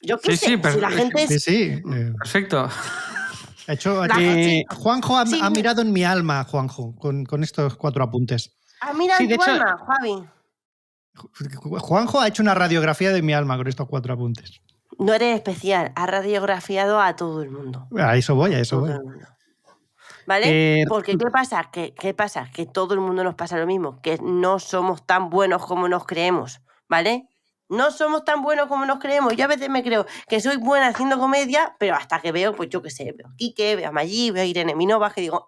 Speaker 2: Yo qué sé, si la gente es...
Speaker 4: Sí.
Speaker 1: Perfecto.
Speaker 4: Juanjo ha mirado en mi alma, Juanjo, con estos 4 apuntes.
Speaker 2: ¿Ha mirado en tu alma, Javi?
Speaker 4: Juanjo ha hecho una radiografía de mi alma con estos 4 apuntes.
Speaker 2: No eres especial, has radiografiado a todo el mundo.
Speaker 4: A eso voy.
Speaker 2: ¿Vale? Porque ¿qué pasa? Que todo el mundo nos pasa lo mismo, que no somos tan buenos como nos creemos, ¿vale? No somos tan buenos como nos creemos. Yo a veces me creo que soy buena haciendo comedia, pero hasta que veo, pues yo qué sé, veo a Quique, veo a Magí, veo a Irene Minova, que digo,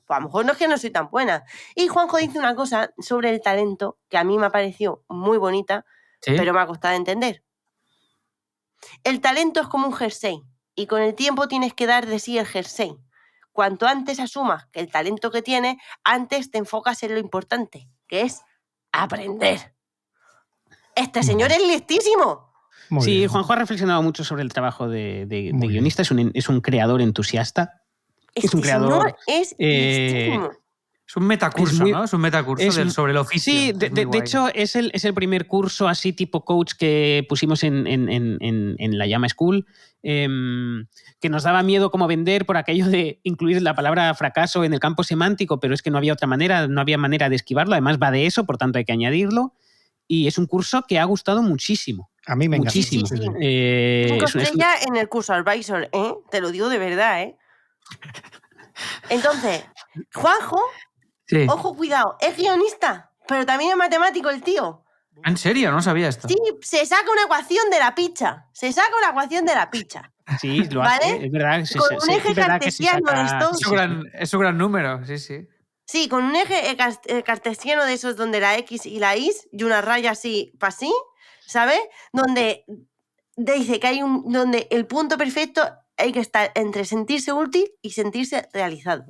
Speaker 2: pues a lo mejor no es que no soy tan buena. Y Juanjo dice una cosa sobre el talento que a mí me ha parecido muy bonita, ¿sí? Pero me ha costado entender. El talento es como un jersey y con el tiempo tienes que dar de sí el jersey. Cuanto antes asumas que el talento que tienes, antes te enfocas en lo importante, que es aprender. Este señor es listísimo.
Speaker 3: Muy bien. Juanjo ha reflexionado mucho sobre el trabajo de guionista, es un creador entusiasta. Es un creador.
Speaker 2: Es listísimo.
Speaker 1: Es un metacurso, ¿no? Es un metacurso sobre el oficio.
Speaker 3: Sí, de hecho es el primer curso así tipo coach que pusimos en la Llama School, que nos daba miedo como vender por aquello de incluir la palabra fracaso en el campo semántico, pero es que no había otra manera, no había manera de esquivarlo. Además va de eso, por tanto hay que añadirlo. Y es un curso que ha gustado muchísimo.
Speaker 4: A mí me encanta.
Speaker 3: Muchísimo.
Speaker 2: Sí. 5 estrellas en el curso Advisor, te lo digo de verdad, Entonces, Juanjo, sí. Ojo, cuidado, es guionista, pero también es matemático el tío.
Speaker 1: ¿En serio? No sabía esto.
Speaker 2: Sí, se saca una ecuación de la picha.
Speaker 3: Sí, lo hace, es verdad.
Speaker 2: Con un eje cartesiano de estos.
Speaker 1: Es un gran número, sí.
Speaker 2: Sí, con un eje cartesiano de esos donde la X y la Y y una raya así, para así, ¿sabes? Donde dice que hay donde el punto perfecto hay que estar entre sentirse útil y sentirse realizado.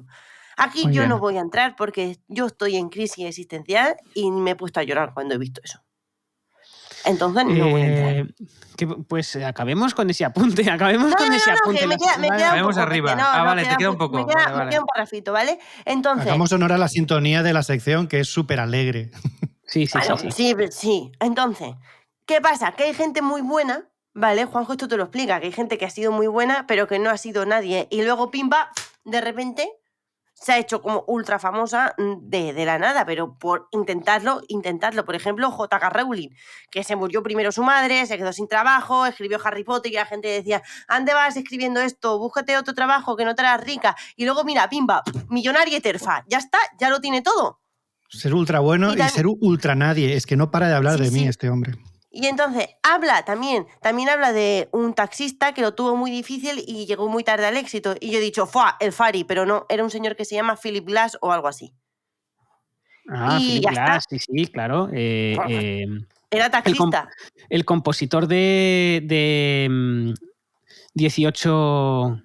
Speaker 2: Aquí yo no voy a entrar porque yo estoy en crisis existencial y me he puesto a llorar cuando he visto eso. Entonces no voy a entrar.
Speaker 3: Pues acabemos con ese apunte. Acabemos con ese apunte.
Speaker 2: Me queda un poco,
Speaker 1: arriba. Vale, te queda un poco.
Speaker 2: Me queda un parrafito, ¿vale? Entonces,
Speaker 4: hagamos honor a la sintonía de la sección, que es súper alegre.
Speaker 3: Sí.
Speaker 2: Entonces, ¿qué pasa? Que hay gente muy buena, ¿vale? Juanjo esto te lo explica, que hay gente que ha sido muy buena, pero que no ha sido nadie. Y luego, pimba, de repente se ha hecho como ultra famosa de la nada, pero por intentarlo. Por ejemplo, J.K. Rowling, que se murió primero su madre, se quedó sin trabajo, escribió Harry Potter y la gente decía, ¿dónde vas escribiendo esto? Búscate otro trabajo que no te harás rica. Y luego, mira, pimba, millonaria y terfa. Ya está, ya lo tiene todo.
Speaker 4: Ser ultra bueno y ser ultra nadie. Es que no para de hablar de mí este hombre.
Speaker 2: Y entonces también habla de un taxista que lo tuvo muy difícil y llegó muy tarde al éxito. Y yo he dicho, ¡fua! El Fari, pero no, era un señor que se llama Philip Glass o algo así.
Speaker 3: Philip Glass, sí, claro.
Speaker 2: Era taxista.
Speaker 3: El compositor de 18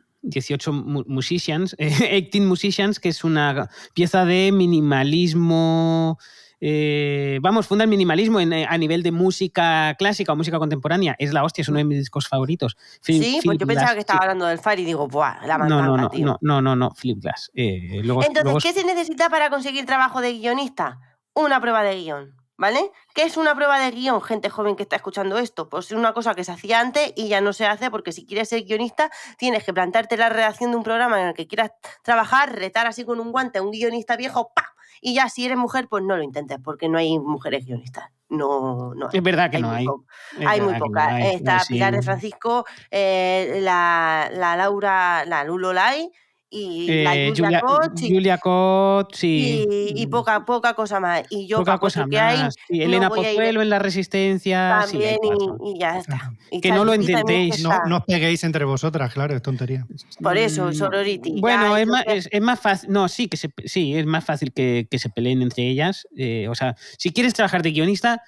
Speaker 3: musicians, 18 musicians, que es una pieza de minimalismo. Funda el minimalismo a nivel de música clásica o música contemporánea. Es la hostia, es uno de mis discos favoritos.
Speaker 2: Pues yo pensaba que estaba hablando del Fari y digo, ¡buah! La mandanga, tío.
Speaker 3: No, Philip Glass.
Speaker 2: Entonces, ¿qué se necesita para conseguir trabajo de guionista? Una prueba de guión, ¿vale? ¿Qué es una prueba de guión, gente joven que está escuchando esto? Pues es una cosa que se hacía antes y ya no se hace porque si quieres ser guionista tienes que plantarte la redacción de un programa en el que quieras trabajar, retar así con un guante a un guionista viejo, ¡pam! Y ya si eres mujer, pues no lo intentes porque no hay mujeres guionistas. No hay.
Speaker 3: Es verdad que no hay.
Speaker 2: Hay muy pocas. Está Pilar de Francisco, la Laura, la Lulo Lai, y la
Speaker 3: Julia Cott, sí.
Speaker 2: Y poca cosa más. Y yo,
Speaker 3: poca cosa
Speaker 2: que
Speaker 3: más.
Speaker 2: hay,
Speaker 3: Sí, Elena Pozuelo en La Resistencia.
Speaker 2: También, y ya está. Y
Speaker 3: que no lo intentéis.
Speaker 4: No os peguéis entre vosotras, claro, es tontería.
Speaker 2: Por eso, sorority.
Speaker 3: Bueno, es más fácil. No, sí, es más fácil que se peleen entre ellas. O sea, si quieres trabajar de guionista,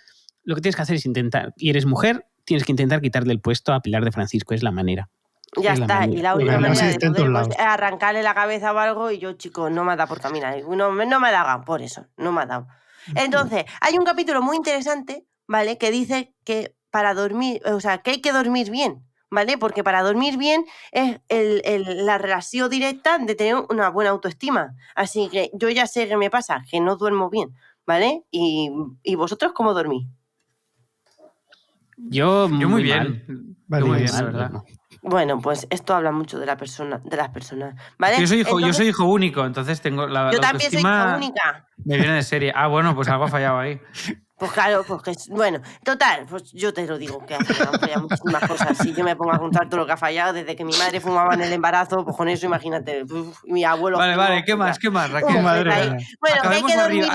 Speaker 3: lo que tienes que hacer es intentar. Y eres mujer, tienes que intentar quitarle el puesto a Pilar de Francisco, es la manera.
Speaker 2: Ya está, y la única manera de poder es arrancarle la cabeza o algo y yo, chicos, no me ha dado por caminar. No me ha dado, por eso, no me ha dado. Entonces, hay un capítulo muy interesante, ¿vale? Que dice que para dormir, o sea, que hay que dormir bien, ¿vale? Porque para dormir bien es la relación directa de tener una buena autoestima. Así que yo ya sé qué me pasa, que no duermo bien, ¿vale? ¿Y vosotros cómo dormís?
Speaker 3: Yo muy bien.
Speaker 1: Vale, muy bien, la verdad.
Speaker 2: Bueno, pues esto habla mucho de las personas, ¿vale?
Speaker 1: Yo soy hijo único, entonces tengo
Speaker 2: yo también soy hija única.
Speaker 1: Me viene de serie. Bueno, pues algo ha fallado ahí.
Speaker 2: Pues claro, bueno, total, pues yo te lo digo, que han fallado muchísimas cosas. Si yo me pongo a contar todo lo que ha fallado, desde que mi madre fumaba en el embarazo, pues con eso imagínate, mi abuelo...
Speaker 1: Vale, ¿qué más, Raquel?
Speaker 2: Madre. Bueno, que hay que dormir...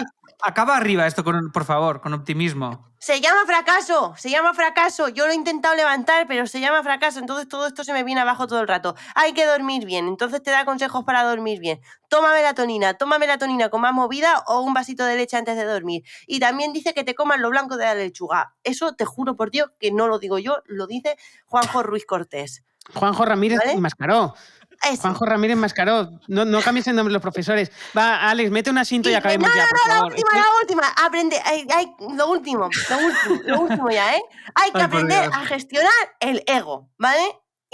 Speaker 1: Acaba arriba esto, por favor, con optimismo.
Speaker 2: Se llama fracaso. Yo lo he intentado levantar, pero se llama fracaso. Entonces todo esto se me viene abajo todo el rato. Hay que dormir bien. Entonces te da consejos para dormir bien. Toma melatonina con más movida o un vasito de leche antes de dormir. Y también dice que te comas lo blanco de la lechuga. Eso te juro por Dios que no lo digo yo, lo dice Juanjo Ruiz Cortés.
Speaker 3: Juanjo Ramírez,
Speaker 2: ¿vale?
Speaker 3: Mascaró.
Speaker 2: Eso.
Speaker 3: Juanjo Ramírez Mascaró. No cambies el nombre de los profesores. Va, Alex, mete un asiento y acabemos ya, por favor.
Speaker 2: La última. Aprende. Lo último ya, ¿eh? Hay que aprender a gestionar el ego, ¿vale?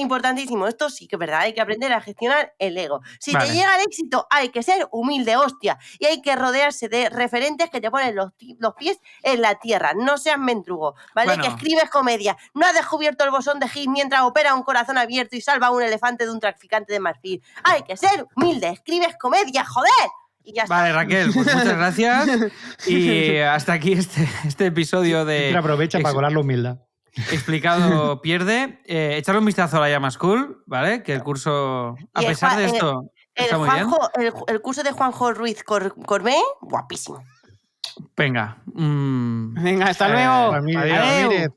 Speaker 2: Importantísimo. Esto sí que es verdad. Hay que aprender a gestionar el ego. Si te llega el éxito, hay que ser humilde, hostia. Y hay que rodearse de referentes que te ponen los pies en la tierra. No seas mendrugo, ¿vale? Bueno. Que escribes comedia. No has descubierto el bosón de Higgs mientras opera un corazón abierto y salva a un elefante de un traficante de marfil. Hay que ser humilde. Escribes comedia, joder. Y ya
Speaker 1: vale, está. Raquel, pues muchas gracias. Y hasta aquí este episodio de...
Speaker 4: Siempre aprovecha para colar la humildad.
Speaker 1: Explicado pierde. Echarle un vistazo a la Llama School, ¿vale? Que el curso, a pesar de esto, está muy bien.
Speaker 2: El curso de Juanjo Ruiz Corbé, guapísimo.
Speaker 1: Venga.
Speaker 3: Venga, hasta luego.
Speaker 4: Adiós.